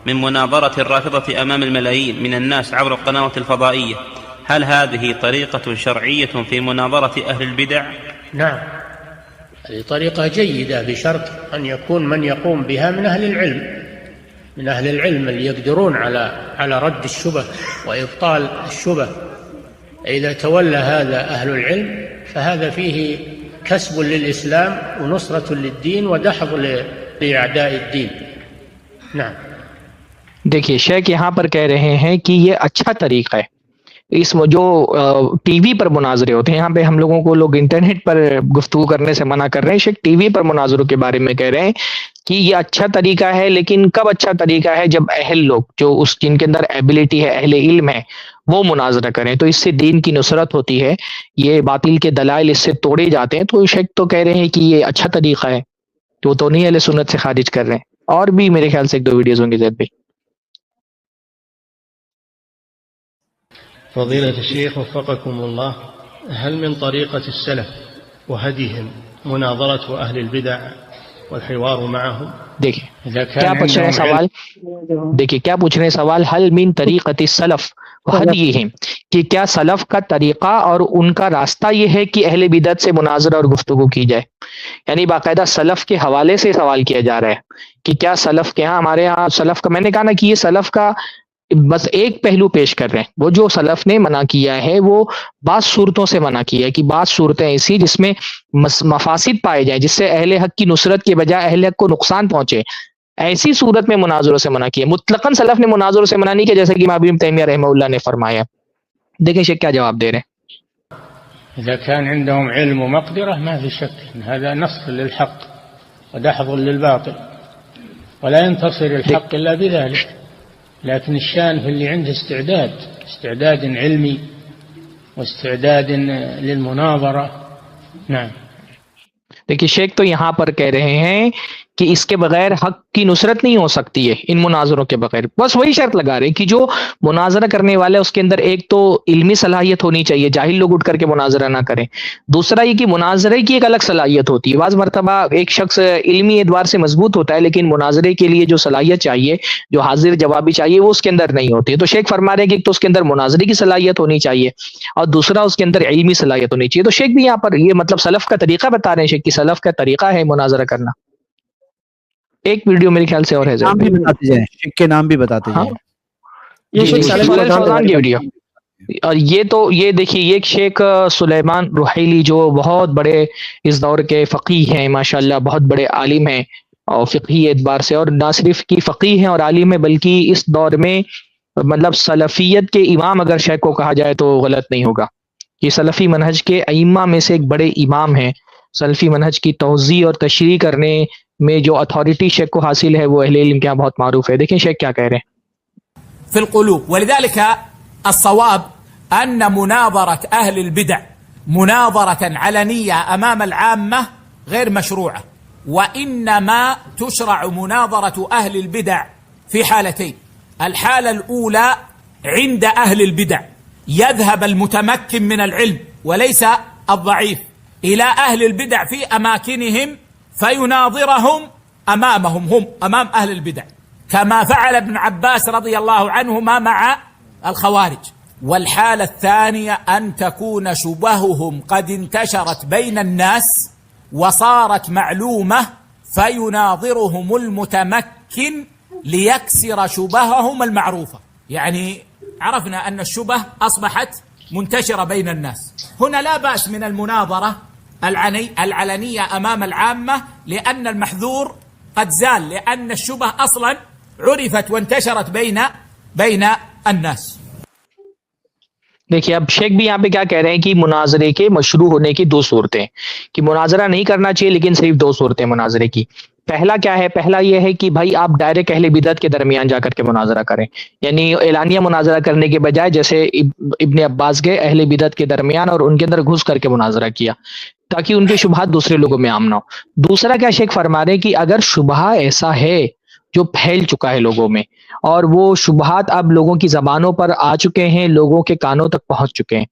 من مناظرة الرافضة أمام الملايين من الناس عبر القنوات الفضائية، هل هذه طريقة شرعية في مناظرة أهل البدع؟ نعم، هذه طريقة جيدة بشرط أن يكون من يقوم بها من أهل العلم اللي يقدرون على رد الشبه وإبطال الشبه. إذا تولى هذا أهل العلم فهذا فيه كسب للإسلام ونصرة للدين ودحض لأعداء الدين. نعم. دیکھیے شیخ یہاں پر کہہ رہے ہیں کہ یہ اچھا طریقہ ہے. اس جو ٹی وی پر مناظرے ہوتے ہیں، یہاں پہ ہم لوگوں کو لوگ انٹرنیٹ پر گفتگو کرنے سے منع کر رہے ہیں، شیخ ٹی وی پر مناظروں کے بارے میں کہہ رہے ہیں کہ یہ اچھا طریقہ ہے. لیکن کب اچھا طریقہ ہے؟ جب اہل لوگ جو جن کے اندر ایبلٹی ہے، اہل علم ہے، وہ مناظرہ کریں تو اس سے دین کی نصرت ہوتی ہے، یہ باطل کے دلائل اس سے توڑے جاتے ہیں. تو شیخ تو کہہ رہے ہیں کہ یہ اچھا طریقہ ہے، وہ تو نہیں اہل سنت سے خارج کر رہے ہیں. اور بھی میرے خیال سے ایک دو ویڈیوز ہوں گے زید بھائی. فضيلة الشيخ وفقكم الله، هل من طريقة السلف وهديهم مناظرة أهل البدع والحوار معهم؟ دیکھیں کیا پوچھ رہے ہیں سوال، حل من طریقۃ السلف وہدیہم، کہ کیا سلف کا طریقہ اور ان کا راستہ یہ ہے کہ اہل بدعت سے مناظرہ اور گفتگو کی جائے. یعنی باقاعدہ سلف کے حوالے سے سوال کیا جا رہا ہے کہ کیا سلف کے ہاں، ہمارے ہاں سلف کا، میں نے کہا نا کہ یہ سلف کا بس ایک پہلو پیش کر رہے ہیں. وہ جو سلف نے منع کیا ہے وہ بعض صورتوں سے منع کیا ہے کہ بعض صورتیں ایسی جس میں مفاسد پائے جائیں، جس سے اہل حق کی نصرت کے بجائے اہل حق کو نقصان پہنچے، ایسی صورت میں مناظروں سے منع کیا. مطلقاً سلف نے مناظروں سے منع نہیں کیا جیسے کہ امام ابن تیمیہ رحمہ اللہ نے فرمایا. دیکھیں شیخ کیا جواب دے رہے ہیں. إذا كان عندهم علم ومقدرة ما في شك إن هذا نصر للحق ودحض للباطل، ولا ينتصر الحق إلا بذلك. لكن الشان في اللي عنده استعداد علمي واستعداد للمناظرة نعم. دیکھیے شیخ تو یہاں پر کہہ رہے ہیں کہ اس کے بغیر حق کی نصرت نہیں ہو سکتی ہے، ان مناظروں کے بغیر. بس وہی شرط لگا رہے ہیں کہ جو مناظرہ کرنے والے اس کے اندر ایک تو علمی صلاحیت ہونی چاہیے، جاہل لوگ اٹھ کر کے مناظرہ نہ کریں. دوسرا یہ کہ مناظرے کی ایک الگ صلاحیت ہوتی ہے. بعض مرتبہ ایک شخص علمی اعتبار سے مضبوط ہوتا ہے لیکن مناظرے کے لیے جو صلاحیت چاہیے، جو حاضر جوابی چاہیے، وہ اس کے اندر نہیں ہوتی. تو شیخ فرما رہے ہیں کہ ایک تو اس کے اندر مناظرے کی صلاحیت ہونی چاہیے اور دوسرا اس کے اندر علمی صلاحیت ہونی چاہیے. تو شیخ بھی یہاں پر یہ مطلب سلف کا طریقہ بتا رہے ہیں، شیخ کی سلف کا طریقہ ہے مناظرہ کرنا. ایک ویڈیو میرے خیال سے اور ہے، نام بھی بتاتے جائیں، شیخ کے نام بھی بتاتے جائیں. یہ شیخ صالح فوزان کی ویڈیو. اور یہ دیکھیے یہ شیخ سلیمان رحیلی جو بہت بڑے اس دور کے فقیہ ہیں، ماشاءاللہ بہت بڑے عالم ہیں اور فقہی اعتبار سے، اور نہ صرف کی فقیہ ہیں اور عالم ہیں بلکہ اس دور میں مطلب سلفیت کے امام اگر شیخ کو کہا جائے تو غلط نہیں ہوگا. یہ سلفی منہج کے ائمہ میں سے ایک بڑے امام ہیں. سلفی منہج کی توضیح اور تشریح کرنے میں جو اتھارٹی شیخ کو حاصل ہے وہ اہل علم کے یہاں بہت معروف ہے. دیکھیں شیخ کیا کہہ رہے ہیں. في القلوب. ولذلك الصواب أن مناظرة أهل البدع مناظرة علنية أمام العامة غير مشروعة، وإنما تشرع مناظرة أهل البدع في حالتين. الحالة الأولى عند أهل البدع يذهب المتمكن من العلم وليس الضعيف إلى أهل البدع في أماكنهم فيناظرهم أمامهم، هم أمام أهل البدع، كما فعل ابن عباس رضي الله عنهما مع الخوارج. والحالة الثانية أن تكون شبههم قد انتشرت بين الناس وصارت معلومة فيناظرهم المتمكن ليكسر شبههم المعروفة. يعني عرفنا أن الشبه أصبحت منتشرة بين الناس. هنا لا بأس من المناظرة العلنية أمام العامة لأن المحذور قد زال، لأن الشبه أصلا عرفت وانتشرت بين الناس. دیکھیے اب شیخ بھی یہاں پہ کیا کہہ رہے ہیں کہ مناظرے کے مشروع ہونے کی دو صورتیں، کہ مناظرہ نہیں کرنا چاہیے لیکن صرف دو صورتیں مناظرے کی. پہلا کیا ہے؟ پہلا یہ ہے کہ بھائی آپ ڈائریکٹ اہل بدعت کے درمیان جا کر کے مناظرہ کریں، یعنی اعلانیہ مناظرہ کرنے کے بجائے جیسے ابن عباس گئے اہل بدعت کے درمیان اور ان کے اندر گھس کر کے مناظرہ کیا تاکہ ان کے شبہات دوسرے لوگوں میں عام نہ ہو. دوسرا کیا شیخ فرما رہے ہیں کہ اگر شبہہ ایسا ہے جو پھیل چکا ہے لوگوں میں اور وہ شبہات اب لوگوں کی زبانوں پر آ چکے ہیں، لوگوں کے کانوں تک پہنچ چکے ہیں،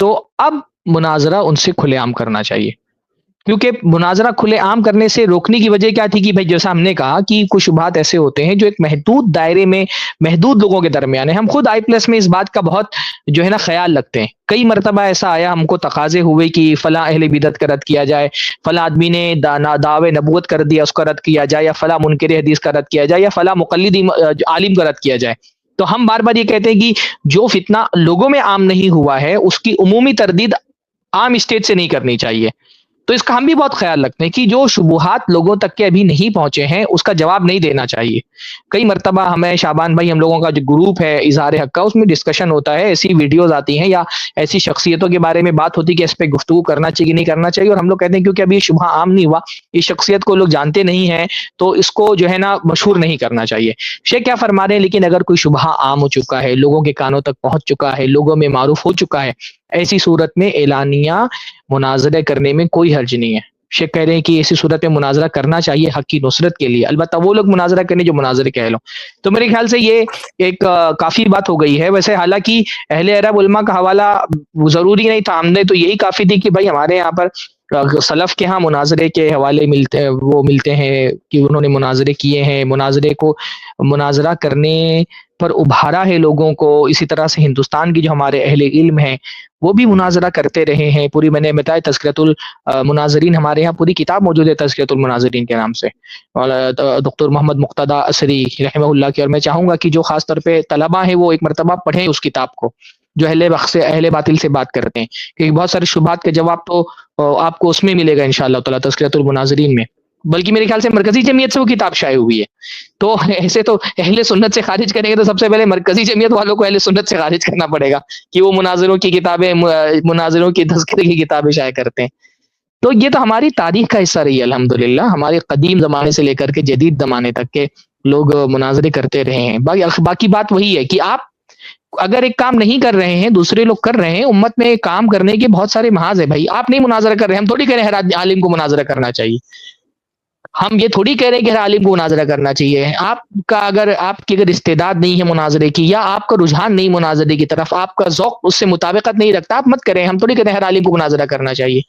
تو اب مناظرہ ان سے کھلے عام کرنا چاہیے. کیونکہ مناظرہ کھلے عام کرنے سے روکنے کی وجہ کیا تھی کہ بھائی جیسا ہم نے کہا کہ کچھ شبہات ایسے ہوتے ہیں جو ایک محدود دائرے میں محدود لوگوں کے درمیان ہے. ہم خود آئی پلس میں اس بات کا بہت جو ہے نا خیال رکھتے ہیں. کئی مرتبہ ایسا آیا ہم کو تقاضے ہوئے کہ فلاں اہل بدعت کا رد کیا جائے، فلاں آدمی نے دعوے نبوت کر دیا اس کا رد کیا جائے، یا فلاں منکر حدیث کا رد کیا جائے، یا فلاں مقلد عالم کا رد کیا جائے. تو ہم بار بار یہ کہتے ہیں کہ جو فتنہ لوگوں میں عام نہیں ہوا ہے اس کی عمومی تردید عام اسٹیج سے نہیں کرنی چاہیے. تو اس کا ہم بھی بہت خیال رکھتے ہیں کہ جو شبہات لوگوں تک کے ابھی نہیں پہنچے ہیں اس کا جواب نہیں دینا چاہیے. کئی مرتبہ ہمیں شعبان بھائی ہم لوگوں کا جو گروپ ہے اظہار حق کا، اس میں ڈسکشن ہوتا ہے، ایسی ویڈیوز آتی ہیں یا ایسی شخصیتوں کے بارے میں بات ہوتی ہے کہ اس پہ گفتگو کرنا چاہیے نہیں کرنا چاہیے، اور ہم لوگ کہتے ہیں کیونکہ ابھی یہ شبہ عام نہیں ہوا، اس شخصیت کو لوگ جانتے نہیں ہیں تو اس کو جو ہے نا مشہور نہیں کرنا چاہیے. شیخ کیا فرما رہے ہیں لیکن اگر کوئی شبہ عام ہو چکا ہے، لوگوں کے کانوں تک پہنچ چکا ہے، لوگوں میں معروف ہو چکا ہے، ایسی صورت میں اعلانیہ مناظرے کرنے میں کوئی حرج نہیں ہے. شیخ کہہ رہے ہیں کہ ایسی صورت میں مناظرہ کرنا چاہیے حق کی نصرت کے لیے، البتہ وہ لوگ مناظرہ کرنے جو مناظرے کہہ لو. تو میرے خیال سے یہ ایک کافی بات ہو گئی ہے. ویسے حالانکہ اہل عرب علماء کا حوالہ ضروری نہیں تھا، ہم نے تو یہی کافی تھی کہ بھائی ہمارے یہاں پر سلف کے ہاں مناظرے کے حوالے ملتے ہیں کہ انہوں نے مناظرے کیے ہیں، مناظرے کو مناظرہ کرنے پر ابھارا ہے لوگوں کو. اسی طرح سے ہندوستان کی جو ہمارے اہل علم ہیں وہ بھی مناظرہ کرتے رہے ہیں. پوری میں نے بتایا تذکرۃ المناظرین، ہمارے یہاں پوری کتاب موجود ہے تذکرۃ المناظرین کے نام سے، دکتر محمد مقتدی اثری رحمہ اللہ کی. اور میں چاہوں گا کہ جو خاص طور پہ طلباء ہیں وہ ایک مرتبہ پڑھیں اس کتاب کو، جو اہل باطل سے بات کرتے ہیں، کیونکہ بہت سارے شبہات کے جواب تو آپ کو اس میں ملے گا انشاءاللہ تعالی تذکرۃ المناظرین میں. بلکہ میرے خیال سے مرکزی جمعیت سے وہ کتاب شائع ہوئی ہے. تو ایسے تو اہل سنت سے خارج کریں گے تو سب سے پہلے مرکزی جمعیت والوں کو اہل سنت سے خارج کرنا پڑے گا کہ وہ مناظروں کی کتابیں، مناظروں کی تذکرے کی کتابیں شائع کرتے ہیں. تو یہ تو ہماری تاریخ کا حصہ رہی ہے الحمدللہ، ہمارے قدیم زمانے سے لے کر کے جدید زمانے تک کے لوگ مناظرے کرتے رہے ہیں. باقی بات وہی ہے کہ آپ اگر ایک کام نہیں کر رہے ہیں دوسرے لوگ کر رہے ہیں, امت میں کام کرنے کے بہت سارے محاذ ہیں بھائی. آپ نہیں مناظرہ کر رہے, ہم تھوڑی کہہ رہے ہیں ہر عالم کو مناظرہ کرنا چاہیے, ہم یہ تھوڑی کہہ رہے ہیں کہ ہر عالم کو مناظرہ کرنا چاہیے. آپ کا اگر استعداد نہیں ہے مناظرے کی, یا آپ کا رجحان نہیں مناظرے کی طرف, آپ کا ذوق اس سے مطابقت نہیں رکھتا, آپ مت کریں. ہم تھوڑی کہہ رہے ہیں ہر عالم کو مناظرہ کرنا چاہیے.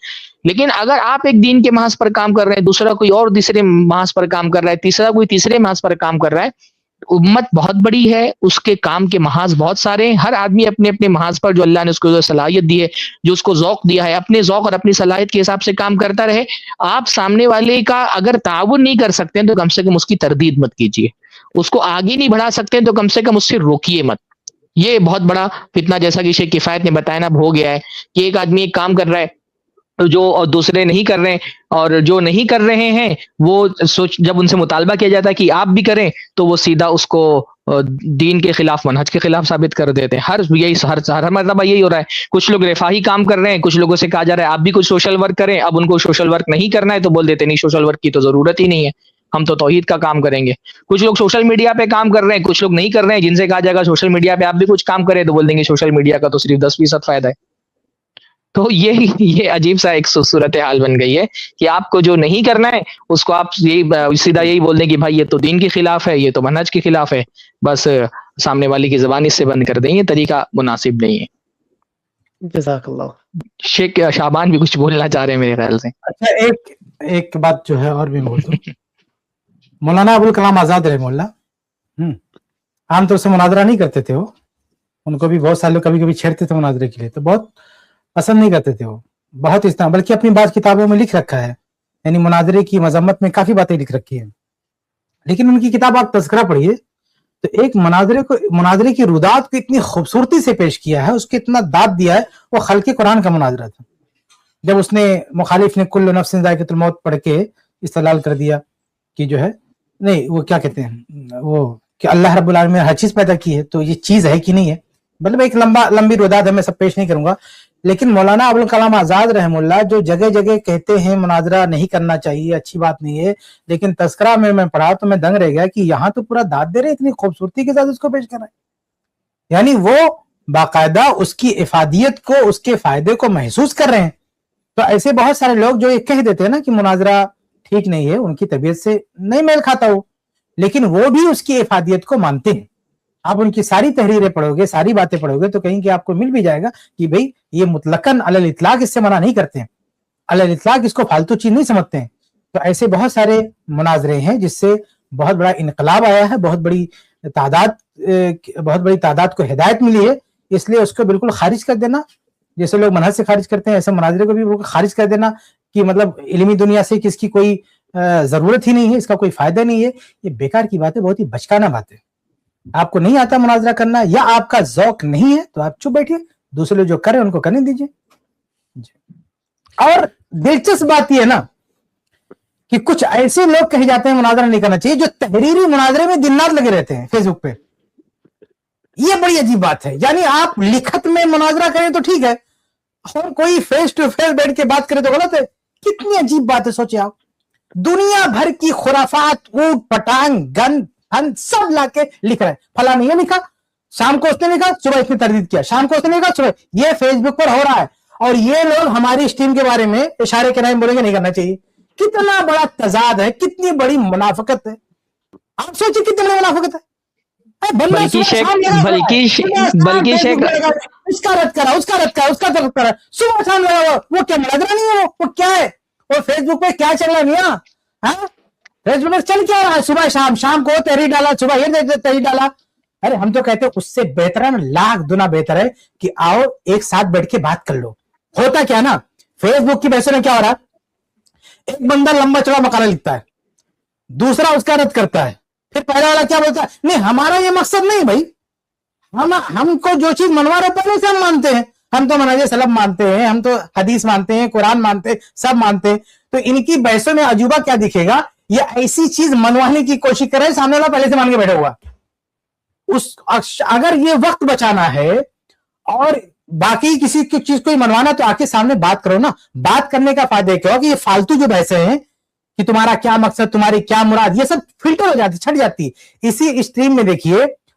لیکن اگر آپ ایک دین کے محاذ پر کام کر رہے ہیں, دوسرا کوئی اور دوسرے محاذ پر کام کر رہا ہے, تیسرا کوئی تیسرے محاذ پر کام کر رہا ہے, امت بہت بڑی ہے, اس کے کام کے محاذ بہت سارے ہیں. ہر آدمی اپنے اپنے محاذ پر جو اللہ نے اس کو صلاحیت دی ہے, جو اس کو ذوق دیا ہے, اپنے ذوق اور اپنی صلاحیت کے حساب سے کام کرتا رہے. آپ سامنے والے کا اگر تعاون نہیں کر سکتے ہیں تو کم سے کم اس کی تردید مت کیجیے. اس کو آگے نہیں بڑھا سکتے ہیں تو کم سے کم اس سے روکیے مت. یہ بہت بڑا فتنہ, جیسا کہ شیخ کفایت نے بتایا نا, ہو گیا ہے کہ ایک آدمی ایک کام کر رہا ہے جو اور دوسرے نہیں کر رہے ہیں, اور جو نہیں کر رہے ہیں وہ جب ان سے مطالبہ کیا جاتا ہے کہ آپ بھی کریں تو وہ سیدھا اس کو دین کے خلاف, منہج کے خلاف ثابت کر دیتے ہیں. ہر مرتبہ یہی ہو رہا ہے. کچھ لوگ رفاہی کام کر رہے ہیں, کچھ لوگوں سے کہا جا رہا ہے آپ بھی کچھ سوشل ورک کریں. اب ان کو سوشل ورک نہیں کرنا ہے تو بول دیتے نہیں, سوشل ورک کی تو ضرورت ہی نہیں ہے, ہم تو توحید کا کام کریں گے. کچھ لوگ سوشل میڈیا پہ کام کر رہے ہیں, کچھ لوگ نہیں کر رہے ہیں. جن سے کہا جائے گا سوشل میڈیا پہ آپ بھی کچھ کام کریں تو بول دیں گے سوشل میڈیا کا تو صرف 10% فائدہ ہے. تو یہ عجیب سا ایک صورت حال بن گئی ہے کہ آپ کو جو نہیں کرنا ہے اس کو آپ سیدھا یہی بول دیں کہ بھائی یہ تو دین کے خلاف ہے, یہ تو منہج کے خلاف ہے, بس سامنے والی کی زبان اس سے بند کر دیں. یہ طریقہ مناسب نہیں ہے. جزاک اللہ. شیخ شعبان بھی کچھ بولنا چاہ رہے ہیں میرے خیال سے. اچھا, ایک بات جو ہے اور بھی بول دوں. مولانا ابوالکلام آزاد رحمہ اللہ عام طور سے مناظرہ نہیں کرتے تھے. وہ ان کو بھی بہت سارے لوگ کبھی کبھی چھیڑتے تھے مناظرے کے لیے, تو بہت پسند نہیں کرتے تھے وہ بہت استعمال, بلکہ اپنی بعض کتابوں میں لکھ رکھا ہے, یعنی مناظرے کی مذمت میں کافی باتیں لکھ رکھی ہیں. لیکن ان کی کتاب آپ تذکرہ پڑھیے تو ایک مناظرے کی رودات کو اتنی خوبصورتی سے پیش کیا ہے, اس کو اتنا داد دیا ہے. وہ خلق قرآن کا مناظرہ تھا. جب اس نے مخالف نے کل نفس ذائقۃ الموت پڑھ کے استدلال کر دیا کہ جو ہے نہیں, وہ کیا کہتے ہیں, وہ کہ اللہ رب العالمین نے ہر چیز پیدا کی ہے تو یہ چیز ہے کہ نہیں ہے. مطلب ایک لمبی رودات ہے, میں سب پیش نہیں کروں گا. لیکن مولانا ابوالکلام آزاد رحمہ اللہ جو جگہ جگہ کہتے ہیں مناظرہ نہیں کرنا چاہیے, اچھی بات نہیں ہے, لیکن تذکرہ میں پڑھا تو میں دنگ رہ گیا کہ یہاں تو پورا داد دے رہے, اتنی خوبصورتی کے ساتھ اس کو پیش کر رہے ہیں. یعنی وہ باقاعدہ اس کی افادیت کو, اس کے فائدے کو محسوس کر رہے ہیں. تو ایسے بہت سارے لوگ جو یہ کہہ دیتے ہیں نا کہ مناظرہ ٹھیک نہیں ہے, ان کی طبیعت سے نہیں میل کھاتا ہو, لیکن وہ بھی اس کی افادیت کو مانتے ہیں. آپ ان کی ساری تحریریں پڑھو گے, ساری باتیں پڑھو گے تو کہیں کہ آپ کو مل بھی جائے گا کہ بھئی یہ مطلقاً علی الاطلاق اس سے منع نہیں کرتے ہیں, علی الاطلاق اس کو فالتو چیز نہیں سمجھتے ہیں. تو ایسے بہت سارے مناظرے ہیں جس سے بہت بڑا انقلاب آیا ہے, بہت بڑی تعداد کو ہدایت ملی ہے. اس لیے اس کو بالکل خارج کر دینا, جیسے لوگ منہج سے خارج کرتے ہیں ایسے مناظرے کو بھی بالکل خارج کر دینا کہ مطلب علمی دنیا سے کس کی کوئی ضرورت ہی نہیں ہے, اس کا کوئی فائدہ نہیں ہے. یہ بیکار کی بات ہے, بہت ہی بچکانہ بات ہے. آپ کو نہیں آتا مناظرہ کرنا یا آپ کا ذوق نہیں ہے تو آپ چپ بیٹھیے, دوسرے لوگ جو کریں ان کو کرنے دیجیے. اور دلچسپ بات یہ ہے نا کہ کچھ ایسے لوگ کہے جاتے ہیں مناظرہ نہیں کرنا چاہیے جو تحریری مناظرے میں دن رات لگے رہتے ہیں فیس بک پہ. یہ بڑی عجیب بات ہے. یعنی آپ لکھت میں مناظرہ کریں تو ٹھیک ہے, اور کوئی فیس ٹو فیس بیٹھ کے بات کرے تو غلط ہے. کتنی عجیب بات ہے, سوچے آپ. دنیا بھر کی خرافات, اونٹ پٹانگ گن سب لا کے لکھ رہے ہیں. فلاں نے یہ لکھا, شام کو اس نے لکھا, صبح اس نے تردید کیا, شام کو اس نے لکھا, صبح. یہ فیس بک پر ہو رہا ہے, اور یہ لوگ ہماری اسٹیم کے بارے میں اشارے کے نام بولیں گے نہیں کرنا چاہیے. کتنا بڑا تضاد ہے, کتنی بڑی منافقت ہے. آپ سوچیں کتنی بڑی منافقت ہے. بلکہ اس کا رد کرا, اس کا رد کرا, اس کا رد کرا, صبح شام لگا. وہ کیا مناظرہ نہیں ہے, وہ کیا ہے, اور فیس بک پہ کیا چل رہا ہے میاں, فیس بک پہ چل کیا رہا ہے. صبح شام کو تحریر ڈالا, صبح یہ تحریر ڈالا. ارے ہم تو کہتے ہیں اس سے بہتر ہے نا, لاکھ گنا بہتر ہے کہ آؤ ایک ساتھ بیٹھ کے بات کر لو. ہوتا کیا نا, فیس بک کی بحثوں میں کیا ہو رہا ہے, ایک بندہ لمبا چوڑا مقالہ لکھتا ہے, دوسرا اس کا رد کرتا ہے, پھر پہلا والا کیا بولتا ہے, نہیں ہمارا یہ مقصد نہیں بھائی, ہم کو جو چیز منوا رہے پہلے سے ہم مانتے ہیں, ہم تو منہج سلف مانتے ہیں, ہم تو حدیث مانتے ہیں, قرآن مانتے ہیں, سب مانتے ہیں. تو ان کی بحثوں میں عجوبہ کیا دکھے گا, یہ ایسی چیز منوانے کی کوشش کر رہے ہیں, سامنے والا پہلے سے مان کے بیٹھا ہوا. اگر یہ وقت بچانا ہے اور باقی کسی کی چیز کو منوانا تو آ کے سامنے بات کرو نا. بات کرنے کا فائدہ کیا کہ یہ فالتو جو بحثیں ہیں کہ تمہارا کیا مقصد, تمہاری کیا مراد, یہ سب فلٹر ہو جاتی, چھٹ جاتی. اسی اسٹریم میں دیکھیے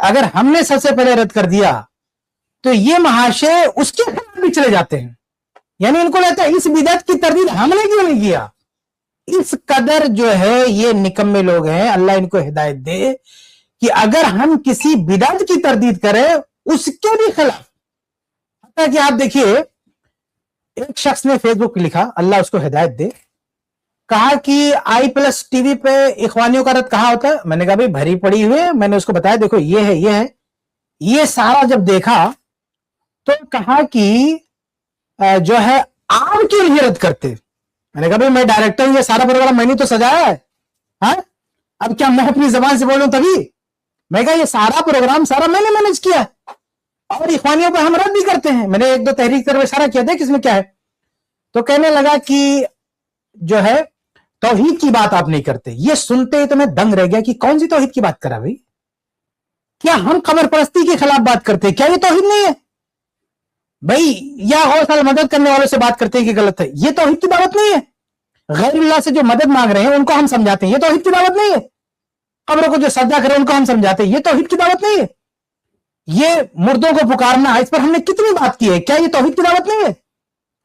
اگر ہم نے سب سے پہلے رد کر دیا تو یہ محاشے اس کے خلاف بھی چلے جاتے ہیں. یعنی ان کو لگتا ہے اس بدعت کی تردید ہم نے کیوں نہیں کیا. اس قدر جو ہے یہ نکمے لوگ ہیں, اللہ ان کو ہدایت دے کہ اگر ہم کسی بدعت کی تردید کریں اس کے بھی خلاف. حتیٰ کہ آپ دیکھیے ایک شخص نے فیس بک پہ لکھا, اللہ اس کو ہدایت دے, کہا کہ آئی پلس ٹی وی پہ اخوانیوں کا رد کہاں ہوتا ہے. میں نے کہا بھائی بھری پڑی ہوئی ہے, میں نے اس کو بتایا دیکھو یہ ہے یہ ہے. یہ سارا جب دیکھا تو کہا کہ جو ہے آپ کیوں نہیں رد کرتے. میں نے کہا بھائی میں ڈائریکٹر ہوں, یہ سارا پروگرام میں نے تو سجایا ہے, ہاں اب کیا میں اپنی زبان سے بولوں تبھی. میں کہا یہ سارا پروگرام سارا میں نے مینج کیا اور اخوانیوں پہ ہم رد بھی کرتے ہیں. میں نے ایک دو تحریک کر اشارہ کیا تھا کہ اس میں کیا ہے. تو کہنے لگا کہ جو ہے توحید کی بات آپ نہیں کرتے. یہ سنتے ہی تو میں دنگ رہ گیا کہ کون سی توحید کی بات کرا بھائی. کیا ہم قبر پرستی کے خلاف بات کرتے ہیں؟ کیا یہ توحید نہیں ہے بھائی؟ یا غوث مدد کرنے والوں سے بات کرتے ہیں کہ غلط ہے, یہ توحید کی دعوت نہیں ہے. غیر اللہ سے جو مدد مانگ رہے ہیں ان کو ہم سمجھاتے ہیں, یہ توحید کی دعوت نہیں ہے. قبروں کو جو سجدہ کرے ان کو ہم سمجھاتے ہیں, یہ توحید کی دعوت نہیں ہے. یہ مردوں کو پکارنا, اس پر ہم نے کتنی بات کی ہے, کیا یہ توحید کی دعوت نہیں ہے؟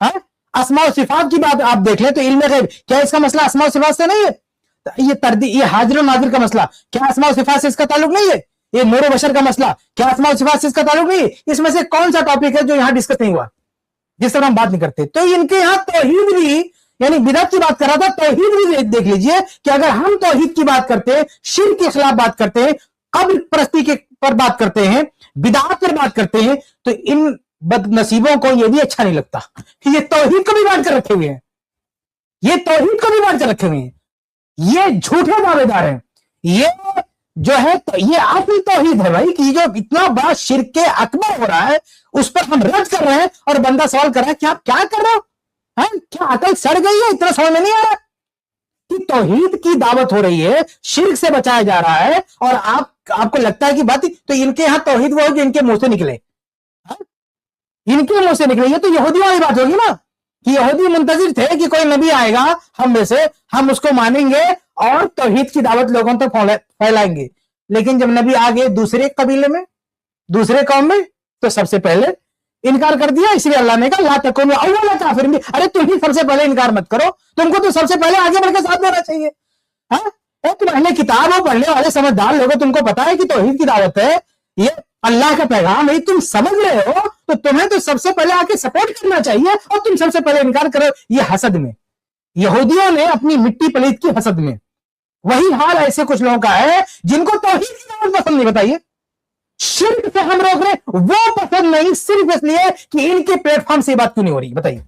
ہاں اسماء و صفات کی بات آپ دیکھ لیں تو علم غیب, کیا اس کا مسئلہ اسماء و صفات سے نہیں ہے؟ یہ حاضر و ناظر کا مسئلہ, کیا اسماء و صفات سے اس کا تعلق نہیں ہے؟ یہ نور و بشر کا مسئلہ, کیا اسماء و صفات سے اس کا تعلق نہیں ہے؟ اس میں سے کون سا ٹاپک ہے جو یہاں ڈسکس نہیں ہوا, جس طرح ہم بات نہیں کرتے؟ تو ان کے یہاں توحید بھی, یعنی بدعت کی بات کر رہا تھا, توحید بھی دیکھ لیجئے کہ اگر ہم توحید کی بات کرتے ہیں, شرک کے خلاف بات کرتے ہیں, قبر پرستی کے پر بات کرتے ہیں, بدعات پر بات کرتے ہیں, تو ان بد نصیبوں کو یہ بھی اچھا نہیں لگتا کہ یہ توحید کو بھی بانٹ کر رکھے ہوئے ہیں, یہ توحید کو بھی بانٹ کر رکھے ہوئے ہیں, یہ جھوٹے دعوے دار ہیں. یہ جو ہے یہ اصل توحید ہے بھائی, کہ جو اتنا بڑا شرک اکبر ہو رہا ہے اس پر ہم رد کر رہے ہیں, اور بندہ سوال کر رہا ہے کہ آپ کیا کر رہے ہو, کیا عقل سڑ گئی ہے؟ اتنا سمجھ میں نہیں آ رہا کہ توحید کی دعوت ہو رہی ہے, شرک سے بچایا جا رہا ہے, اور آپ کو لگتا ہے کہ بات, تو ان کے یہاں توحید وہ ہے جو ان کے منہ سے نکلے, ان کے منہ سے نکلے. یہ تو یہودیوں والی بات ہوگی نا, کہ یہودی منتظر تھے کہ کوئی نبی آئے گا ہم میں سے, ہم اس کو مانیں گے اور توحید کی دعوت لوگوں تک پھیلائیں گے. لیکن جب نبی آ گئے دوسرے قبیلے میں, دوسرے قوم میں, تو سب سے پہلے انکار کر دیا. اس لیے اللہ نے کہا لا تکونوا اول کافر بھی, ارے تم ہی سب سے پہلے انکار مت کرو, تم کو تو سب سے پہلے آگے بڑھ کے ساتھ دینا چاہیے. تم اہل کتاب ہو, پڑھنے والے سمجھدار لوگ, تم کو پتا ہے کہ توحید کی دعوت ہے, یہ اللہ کا پیغام ہے, تم سمجھ رہے ہو, تو تمہیں تو سب سے پہلے آ کے سپورٹ کرنا چاہیے, اور تم سب سے پہلے انکار کرو. یہ حسد میں, یہودیوں نے اپنی مٹی پلیت کی حسد میں, وہی حال ایسے کچھ لوگوں کا ہے جن کو توحید کی دعوت پسند نہیں. بتائیے شرک سے ہم روک رہے, وہ پسند نہیں صرف اس لیے کہ ان کے پلیٹ فارم سے یہ بات کیوں نہیں ہو رہی. بتائیے